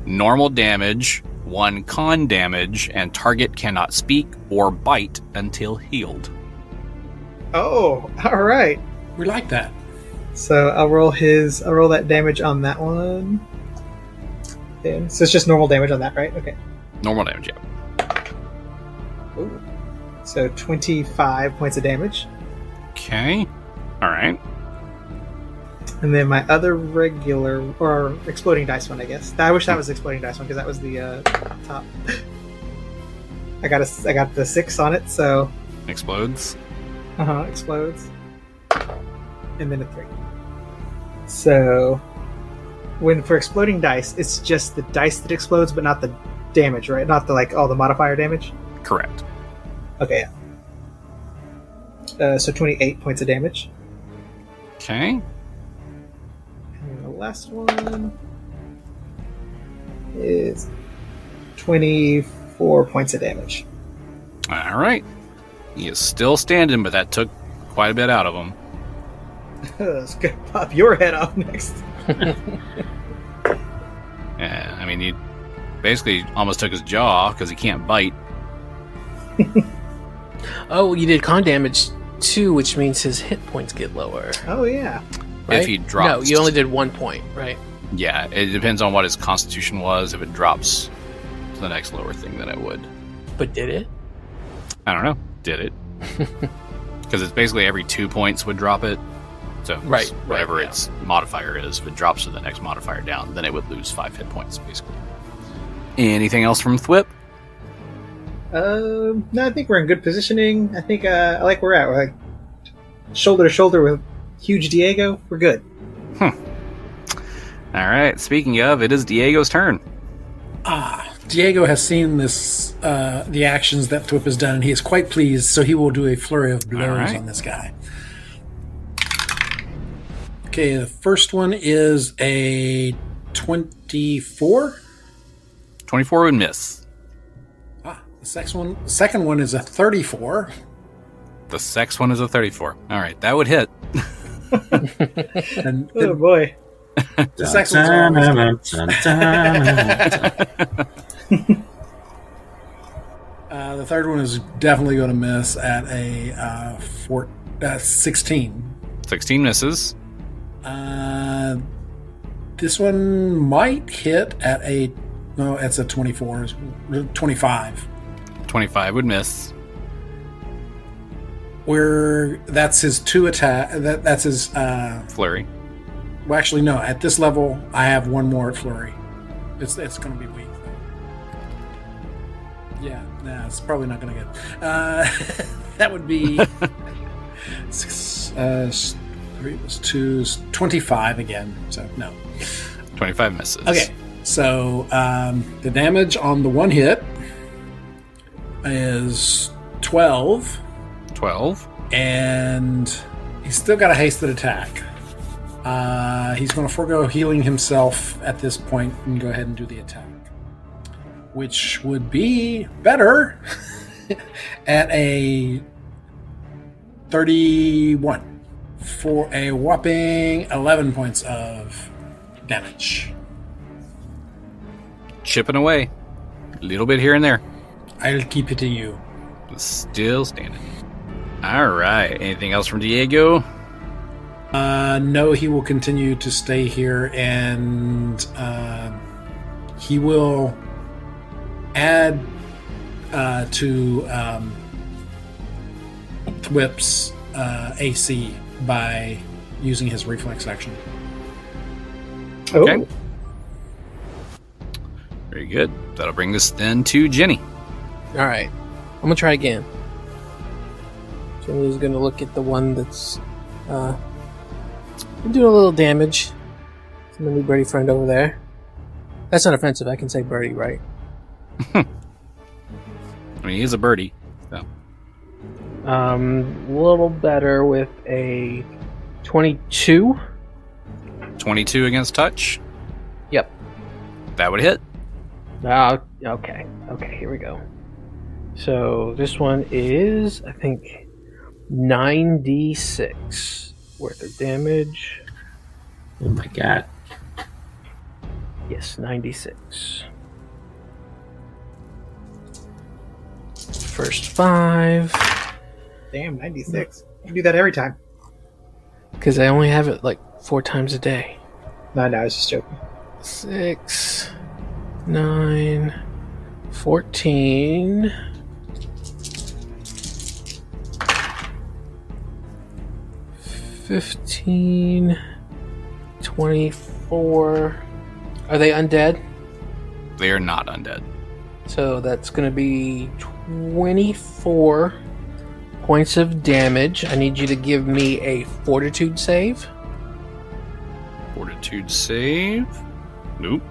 normal damage, 1 con damage, and target cannot speak or bite until healed. Oh, alright. We like that. So I'll roll that damage on that one. Then, so it's just normal damage on that, right? Okay. Normal damage, yeah. Ooh. So 25 points of damage. Okay. Alright. And then my other regular, or exploding dice one, I guess. I wish that was exploding dice one, because that was the top. I got the 6 on it, so... Explodes. Explodes. And then a 3. So... when for exploding dice, it's just the dice that explodes, but not the damage, right? Not the all the modifier damage. Correct. Okay. Yeah. So 28 points of damage. Okay. And the last one is 24 points of damage. All right. He is still standing, but that took quite a bit out of him. It's gonna pop your head off next. Yeah, I mean, he basically almost took his jaw because he can't bite. Oh, you did con damage too, which means his hit points get lower. Oh yeah. Right? If he drops. No, you only did 1 point, right? Yeah, it depends on what his constitution was. If it drops to the next lower thing, then it would. But did it? I don't know. Did it? Because it's basically every 2 points would drop it. So Right, whatever right, yeah. its modifier is, if it drops to the next modifier down, then it would lose 5 hit points, basically. Anything else from Thwip? No, I think we're in good positioning. I think I like where we're at. We're like shoulder to shoulder with huge Diego. We're good. All right. Speaking of, it is Diego's turn. Diego has seen this, the actions that Thwip has done, and he is quite pleased, so he will do a flurry of blows right. on this guy. Okay, the first one is a 24. 24 would miss. The second one is a 34. The sex one is a 34. All right, that would hit. And Oh boy. the second one's the third one is definitely going to miss at a 16. 16 misses. This one might hit at a... No, it's a 24. 25. 25 would miss. That's his 2 attack. That's his... Flurry. Well, actually, no. At this level, I have one more at flurry. It's going to be weak, though. Yeah, nah, it's probably not going to get... that would be... 6, 3 plus 2 is 25 again. So, no. 25 misses. Okay, so the damage on the one hit is 12. 12. And he's still got a hasted attack. He's going to forego healing himself at this point and go ahead and do the attack. Which would be better at a 31 for a whopping 11 points of damage. Chipping away. A little bit here and there. I'll keep it to you. Still standing. All right. Anything else from Diego? No, he will continue to stay here, and he will add to Thwip's AC by using his reflex action. Okay. Oh. Very good. That'll bring us then to Genny. All right. I'm going to try again. Jenny's going to look at the one that's doing a little damage. It's my new birdie friend over there. That's not offensive. I can say birdie, right? I mean, he's a birdie. So. A little better with a 22. 22 against touch. Yep. That would hit. Okay, here we go. So this one is, I think, 9d6 worth of damage. Oh my god. Yes, 9d6. First 5. Damn, 96. You do that every time. Because I only have it like 4 times a day. No, I was just joking. 6, 9, 14. 15, 24. Are they undead? They are not undead. So that's going to be 24 points of damage. I need you to give me a fortitude save. Fortitude save. Nope.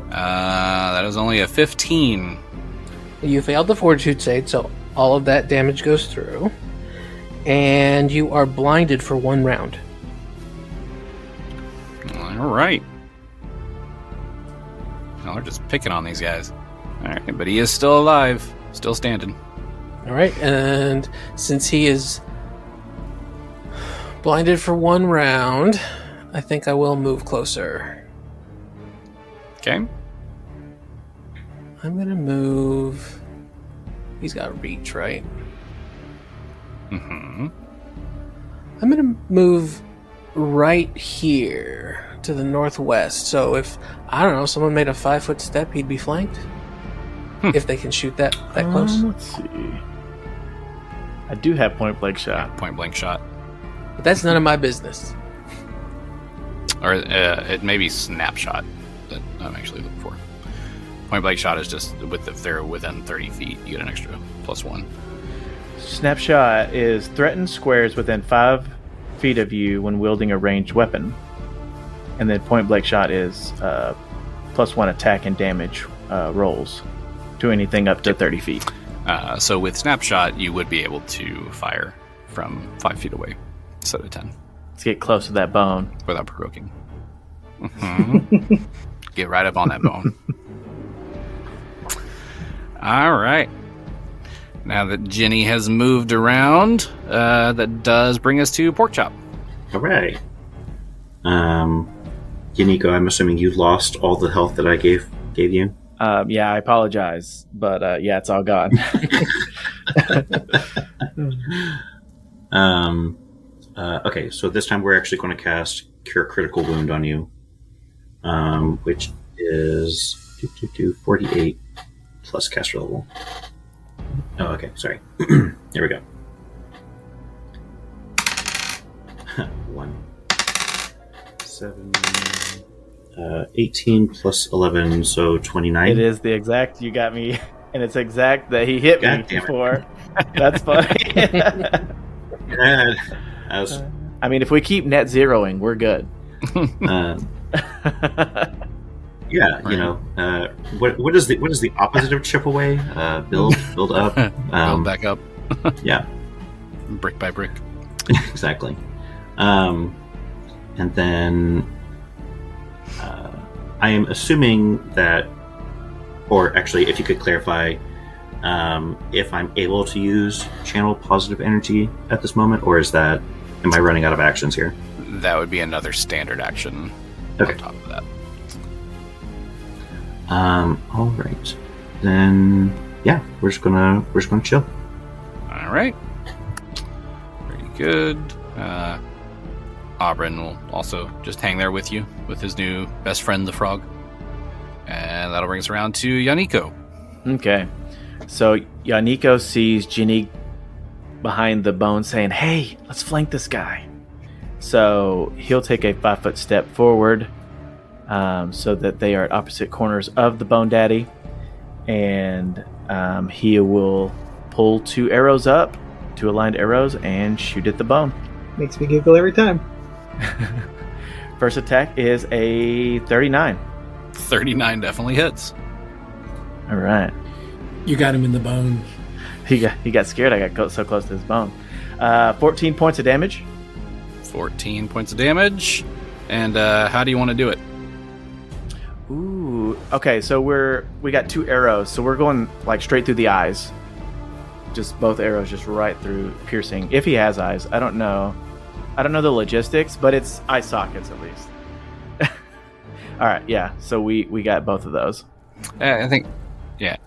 That is only a 15. You failed the fortitude save, so all of that damage goes through. And you are blinded for 1 round. All right. Oh, they're just picking on these guys. All right, but he is still alive, still standing. All right, and since he is blinded for 1 round, I think I will move closer. Okay. I'm gonna move. He's got reach, right? Mm-hmm. I'm gonna move right here to the northwest. So if, I don't know, someone made a 5-foot step, he'd be flanked. If they can shoot that close. Let's see. I do have point blank shot. Point blank shot. But that's none of my business. Or it may be snapshot that I'm actually looking for. Point blank shot is just if they're within 30 feet, you get an extra +1. Snapshot is threaten squares within 5 feet of you when wielding a ranged weapon. And then point blank shot is +1 attack and damage rolls to anything up to 30 feet. So with snapshot, you would be able to fire from 5 feet away instead of 10. Let's get close to that bone. Without provoking. Mm-hmm. Get right up on that bone. All right. Now that Genny has moved around, that does bring us to Porkchop. All right. Yaneeko, I'm assuming you lost all the health that I gave you. Yeah, I apologize, but yeah, it's all gone. Okay, so this time we're actually going to cast Cure Critical Wound on you, which is 48 plus caster level. Oh, okay, sorry. Here we go. 1, 7, 18 plus 11, so 29. It is the exact, you got me, and it's exact that he hit God me before. That's funny. Yeah, I mean, if we keep net zeroing, we're good. Yeah, you know, what is the opposite of chip away? Build up, Build back up. Yeah, Brick by brick. exactly. And then I am assuming that, or actually, if you could clarify, if I'm able to use channel positive energy at this moment, or am I running out of actions here? That would be another standard action Okay. on top of that. All right. Then, yeah, we're just gonna chill. All right. Very good. Aubryn will also just hang there with you with his new best friend, the frog. And that'll bring us around to Yaneeko. Okay. So Yaneeko sees Genny behind the bone saying, "Hey, let's flank this guy." So he'll take a 5-foot step forward so that they are at opposite corners of the Bone Daddy. And he will pull 2 arrows up, 2 aligned arrows, and shoot at the bone. Makes me giggle every time. First attack is a 39. 39 definitely hits. All right. You got him in the bone. He got scared. I got so close to his bone. 14 points of damage. 14 points of damage. And how do you want to do it? Ooh. Okay, so we got 2 arrows, so we're going like straight through the eyes. Just both arrows, just right through, piercing. If he has eyes, I don't know the logistics, but it's eye sockets at least. All right, yeah. So we got both of those. I think, yeah,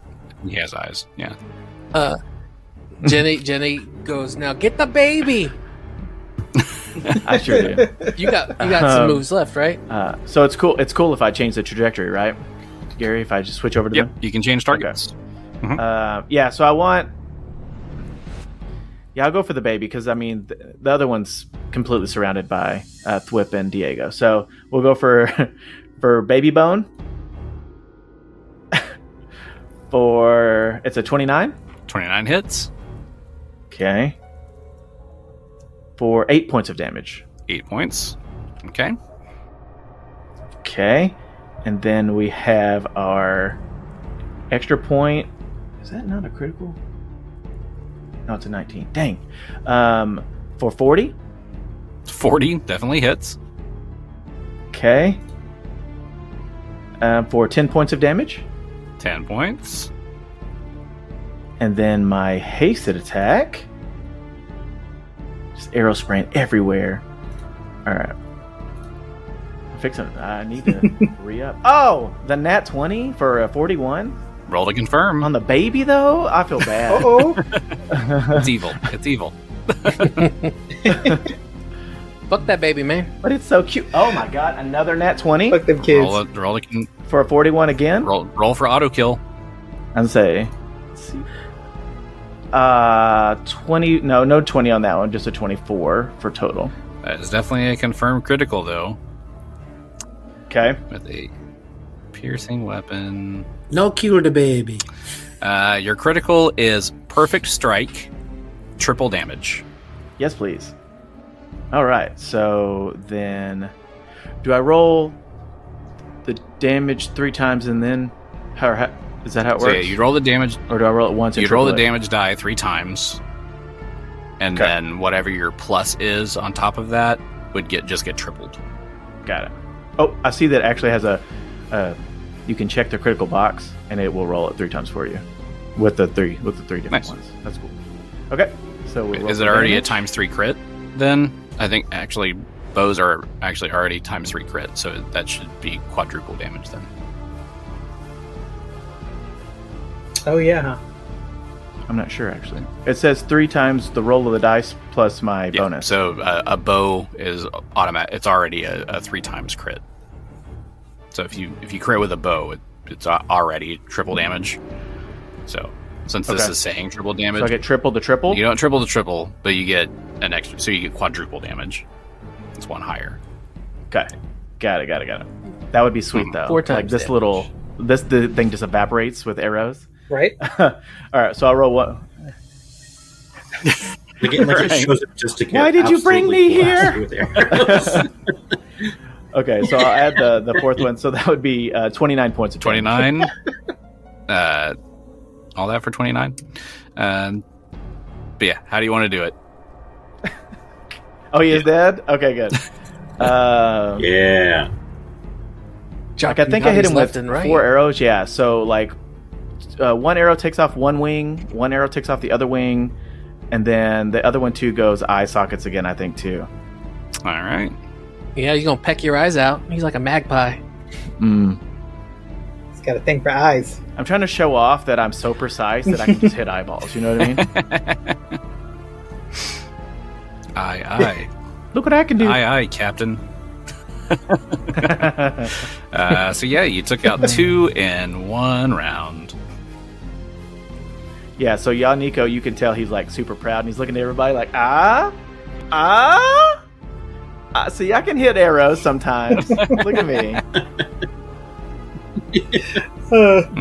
he has eyes. Yeah. Genny goes, "Now get the baby." I sure do. You got some moves left, right? So it's cool. It's cool if I change the trajectory, right, Gary? If I just switch over to them. You can change targets. Okay. Yeah. So I want. Yeah, I'll go for the baby because I mean the other one's completely surrounded by Thwip and Diego. So we'll go for baby bone. It's a 29. 29 hits. Okay. For 8 points of damage. 8 points. Okay. Okay. And then we have our extra point. Is that not a critical? No, it's a 19. Dang. For 40? 40 definitely hits. Okay. For 10 points of damage. 10 points. And then my hasted attack. Just arrow spraying everywhere. Alright. I'm fixing it. I need to re-up. Oh! The nat 20 for a 41? Roll to confirm. On the baby, though? I feel bad. Uh-oh. It's evil. It's evil. Fuck that baby, man. But it's so cute. Oh my god, another nat 20? Fuck them kids. For a 41 again? Roll for auto kill. And say, let's see. 20. No 20 on that one. Just a 24 for total. That is definitely a confirmed critical, though. Okay. With a piercing weapon. No cure the baby. Your critical is perfect strike, triple damage. Yes, please. All right. So then, do I roll the damage 3 times and then, is that how it works? So yeah, you roll the damage, or do I roll it once? You roll the damage die 3 times, and Okay. then whatever your plus is on top of that would get tripled. Got it. Oh, I see that it actually has a. You can check the critical box, and it will roll it 3 times for you, with the three different Nice. ones. That's cool. Okay, so we Is it already a times 3 crit? Then I think actually bows are actually already times 3 crit, so that should be quadruple damage then. Oh, yeah, huh? I'm not sure actually. It says 3 times the roll of the dice plus my bonus. So a bow is automatic. It's already a 3 times crit. So if you crit with a bow, it's already triple damage. So since this is saying triple damage, So I get triple to triple. you don't triple to triple, but you get an extra. So you get quadruple damage. It's 1 higher. Okay, got it. That would be sweet though. 4 times like this damage. the thing just evaporates with arrows. Right? All right, so I'll roll one. It shows up just to get Why did you bring me absolutely here? blasted with arrows. Okay, so I'll add the 4th one. So that would be 29 points of damage. 29. All that for 29. But yeah, how do you want to do it? Oh, he is dead? Okay, good. Yeah. Like, I think I hit him with left and right. 4 arrows. Yeah, so like 1 arrow takes off one wing, 1 arrow takes off the other wing, and then the other one too goes eye sockets again, I think too. All right. Yeah, he's gonna peck your eyes out. He's like a magpie. He's got a thing for eyes. I'm trying to show off that I'm so precise that I can just hit eyeballs. You know what I mean? Aye. Look what I can do. Aye, Captain. So yeah, you took out 2 in 1 round. Yeah, so Yaneeko, you can tell he's like super proud, and he's looking at everybody like, see, I can hit arrows sometimes. Look at me.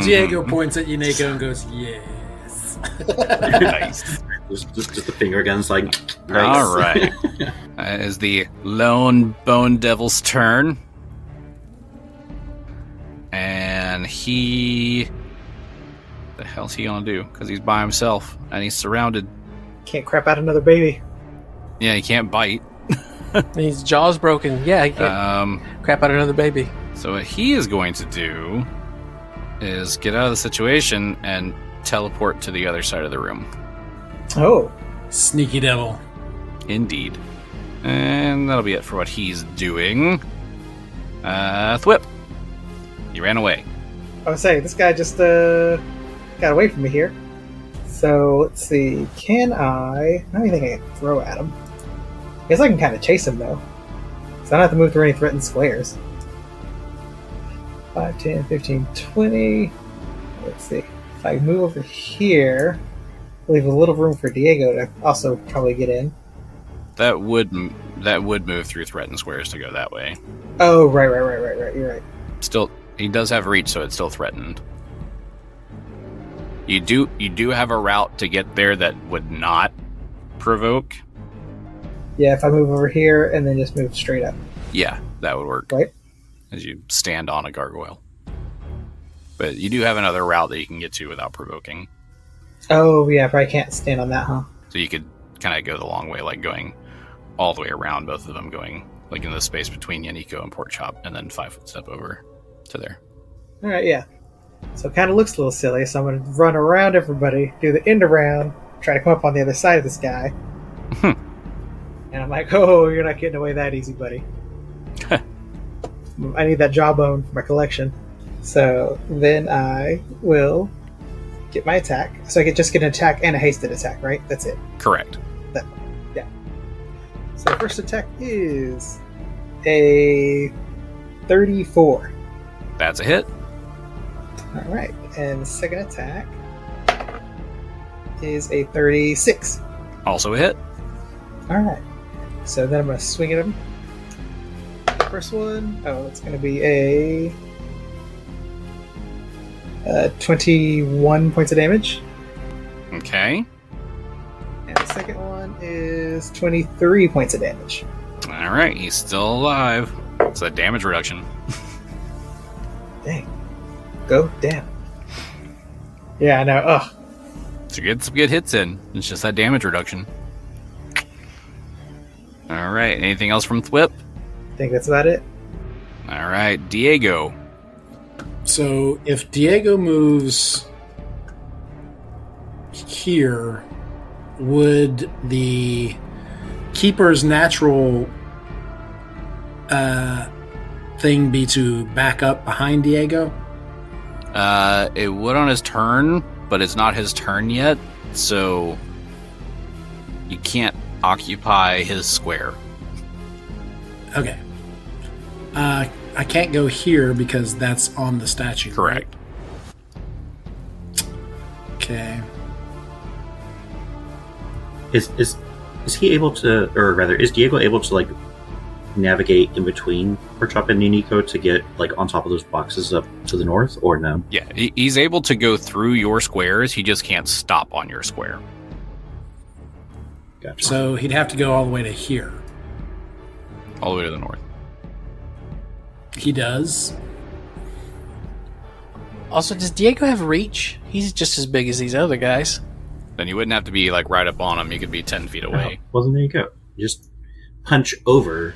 Diego points at Yaneeko and goes, yes. Nice. Just the finger guns, like, nice. All right. It is the lone Bone Devil's turn. And the hell's he gonna do? Because he's by himself and he's surrounded. Can't crap out another baby. Yeah, he can't bite. His jaw's broken. Yeah, he can't crap out another baby. So what he is going to do is get out of the situation and teleport to the other side of the room. Oh. Sneaky devil. Indeed. And that'll be it for what he's doing. Thwip. You ran away. I was saying, this guy just got away from me here. So, let's see. Can I don't even think I can throw at him. I guess I can kind of chase him, though. So I don't have to move through any threatened squares. 5, 10, 15, 20. Let's see. If I move over here, leave a little room for Diego to also probably get in. That would move through threatened squares to go that way. Oh, right. You're right. Still, he does have reach, so it's still threatened. You do have a route to get there that would not provoke. Yeah, if I move over here and then just move straight up. Yeah, that would work. Right? as you stand on a gargoyle. But you do have another route that you can get to without provoking. Oh, yeah, probably can't stand on that, huh? So you could kind of go the long way, like going all the way around, both of them going like in the space between Yaneeko and Porkchop, and then 5-foot step over to there. All right, yeah. So it kind of looks a little silly, so I'm going to run around everybody, do the end around, try to come up on the other side of this guy. And I'm like, oh, you're not getting away that easy, buddy. I need that jawbone for my collection. So then I will get my attack. So I could just get an attack and a hasted attack, right? That's it. Correct. Yeah. So the first attack is a 34. That's a hit. All right. And the second attack is a 36. Also a hit. All right. So then I'm going to swing at him. The first one, it's going to be a 21 points of damage. Okay. And the second one is 23 points of damage. All right, he's still alive. It's a damage reduction. Dang. Go down. Yeah, I know. Ugh. So get some good hits in. It's just that damage reduction. All right, anything else from Thwip? I think that's about it. All right, Diego. So if Diego moves here, would the keeper's natural thing be to back up behind Diego? It would on his turn, but it's not his turn yet, so you can't occupy his square. Okay. I can't go here because that's on the statue. Correct. Right? Okay. Is he able to, or rather, is Diego able to like navigate in between Porkchop and Yaneeko to get like on top of those boxes up to the north, or no? Yeah, he's able to go through your squares. He just can't stop on your square. Gotcha. So he'd have to go all the way to here. All the way to the north. He does. Also, does Diego have reach? He's just as big as these other guys. Then you wouldn't have to be like right up on him. You could be 10 feet away. Oh, well, then there you go. You just punch over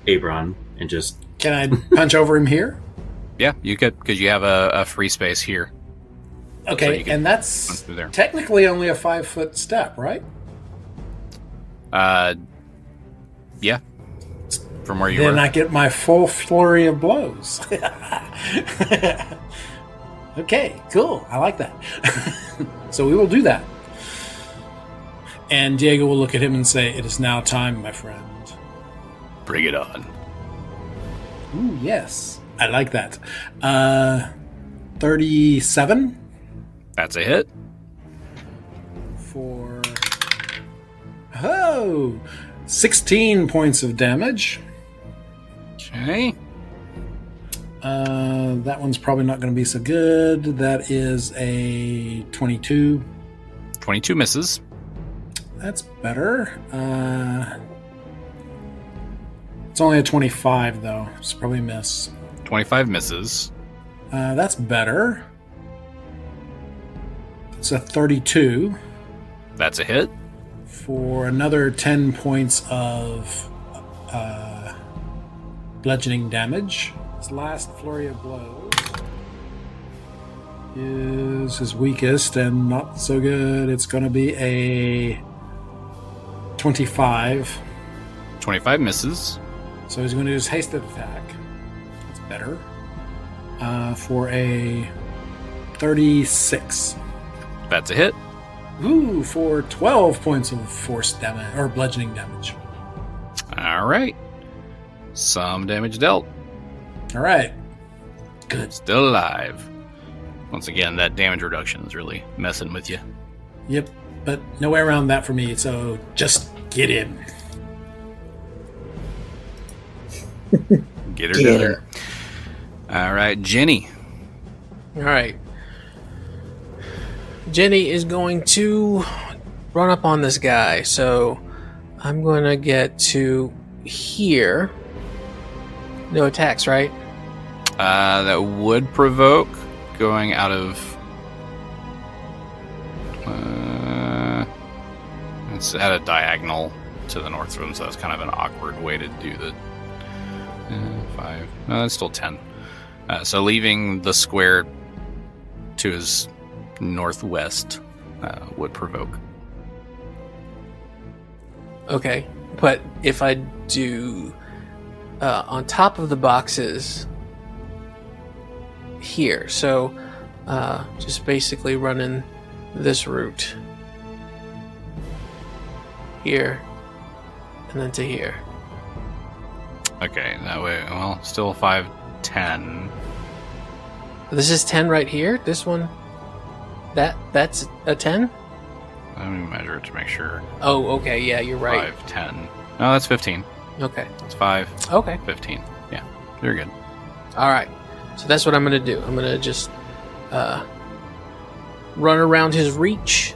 Abron and just... Can I punch over him here? Yeah, you could, because you have a free space here. Okay, So and that's technically only a 5-foot step, right? Yeah. From where you Then were. I get my full flurry of blows. Okay, cool. I like that. So we will do that. And Diego will look at him and say, "It is now time, my friend." Bring it on. Ooh, yes. I like that. 37 That's a hit. for 16 points of damage. Okay. That one's probably not going to be so good. That is a 22. 22 misses. That's better. It's only a 25, though. It's probably a miss. 25 misses. That's better. It's a 32 That's a hit. for another 10 points of bludgeoning damage. His last flurry of blows is his weakest and not so good. It's going to be a 25. 25 misses. So he's going to use hasted attack. That's better. For a 36. That's a hit. Ooh, for 12 points of force damage, or bludgeoning damage. All right. Some damage dealt. All right. Good. Still alive. Once again, that damage reduction is really messing with you. Yep, but no way around that for me, so just get in. Get her done. All right, Genny. All right. Genny is going to run up on this guy, so I'm going to get to here. No attacks, right? That would provoke going out of... it's at a diagonal to the north room, so that's kind of an awkward way to do the... 5. No, that's still 10. So leaving the square to his northwest would provoke. Okay, but if I do on top of the boxes here, so just basically running this route here and then to here. Okay, that way, well, still 5, 10. This is 10 right here? This one? That's a 10? Let me measure it to make sure. Oh, okay, yeah, you're right. 5, 10. No, that's 15. Okay. It's 5. Okay. 15. Yeah, you're good. Alright. So that's what I'm going to do. I'm going to just run around his reach.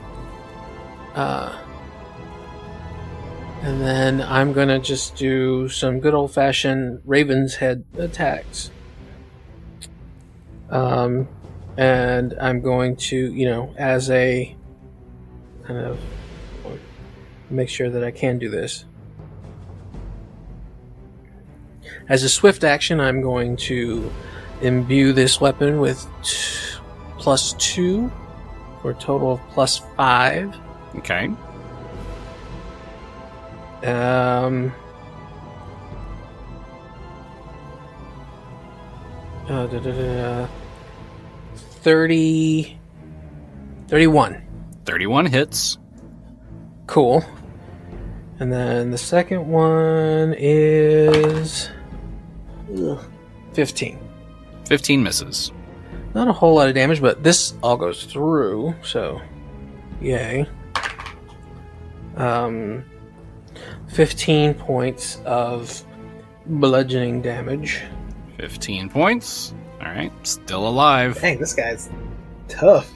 And then I'm going to just do some good old-fashioned Raven's Head attacks. And I'm going to, as a kind of make sure that I can do this. As a swift action, I'm going to imbue this weapon with +2 for a total of +5. Okay. 31. 31 hits. Cool. And then the second one is 15. 15 misses. Not a whole lot of damage, but this all goes through, so yay. 15 points of bludgeoning damage. 15 points. Alright, still alive. Dang, this guy's tough.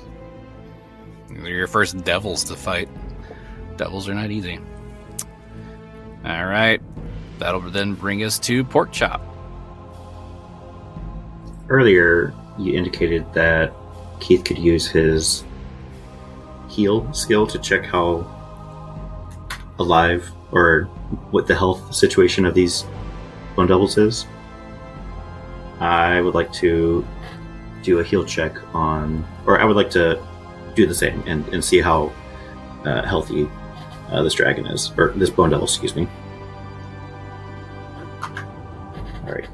They're your first devils to fight. Devils are not easy. Alright, that'll then bring us to Porkchop. Earlier, you indicated that Keith could use his heal skill to check how alive or what the health situation of these bone devils is. I would like to do a heal check on, or I would like to do the same and see how healthy this dragon is, or this bone devil, excuse me. Alright.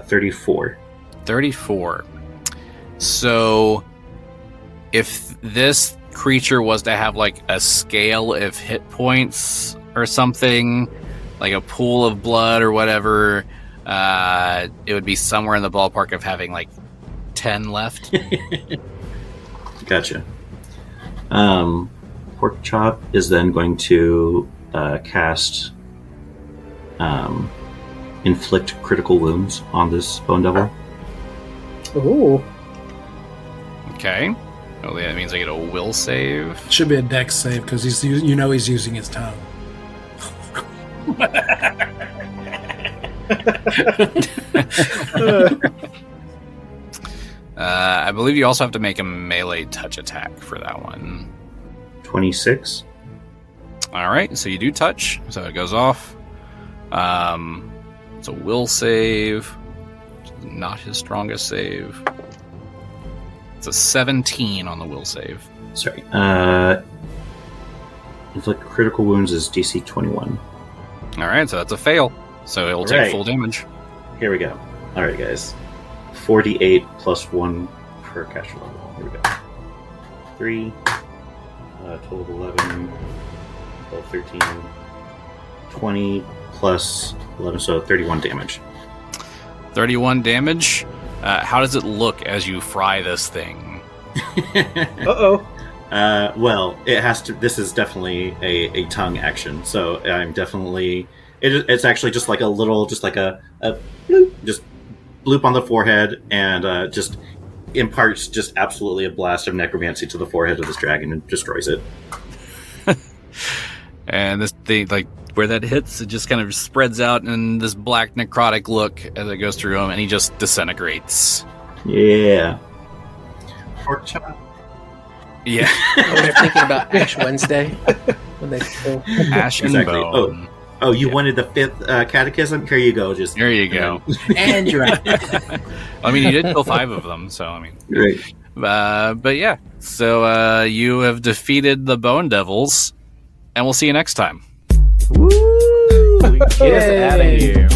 34. 34. So, if this creature was to have like a scale of hit points or something, like a pool of blood or whatever, it would be somewhere in the ballpark of having like 10 left. Gotcha. Porkchop is then going to cast inflict critical wounds on this bone devil. Ooh. Okay. Oh, that means I get a will save. Should be a dex save because he's using his tongue. I believe you also have to make a melee touch attack for that one. 26. All right, so you do touch, so it goes off. It's a will save, which is not his strongest save. It's a 17 on the will save. Sorry. Inflict critical wounds is DC 21. All right, so that's a fail. So he'll take full damage. Here we go. All right, guys. 48 plus 1 per caster level. Here we go. 3. Total of 11. 12, 13. 20 plus 11, so 31 damage. 31 damage. How does it look as you fry this thing? Uh-oh. Well, it has to. This is definitely a tongue action, so I'm definitely. It's actually just like a little, just like a bloop, just bloop on the forehead, and just imparts just absolutely a blast of necromancy to the forehead of this dragon and destroys it. And this thing, like, where that hits, it just kind of spreads out in this black necrotic look as it goes through him, and he just disintegrates. Yeah. Porkchop. Yeah. They're thinking about Ash Wednesday when they kill. Ash and Exactly. bone. Oh, you wanted the 5th catechism? Here you go. Just There you go. And you're out. I mean, you did kill 5 of them, so I mean. Right. But yeah, so you have defeated the Bone Devils, and we'll see you next time. Woo! Get us out of here.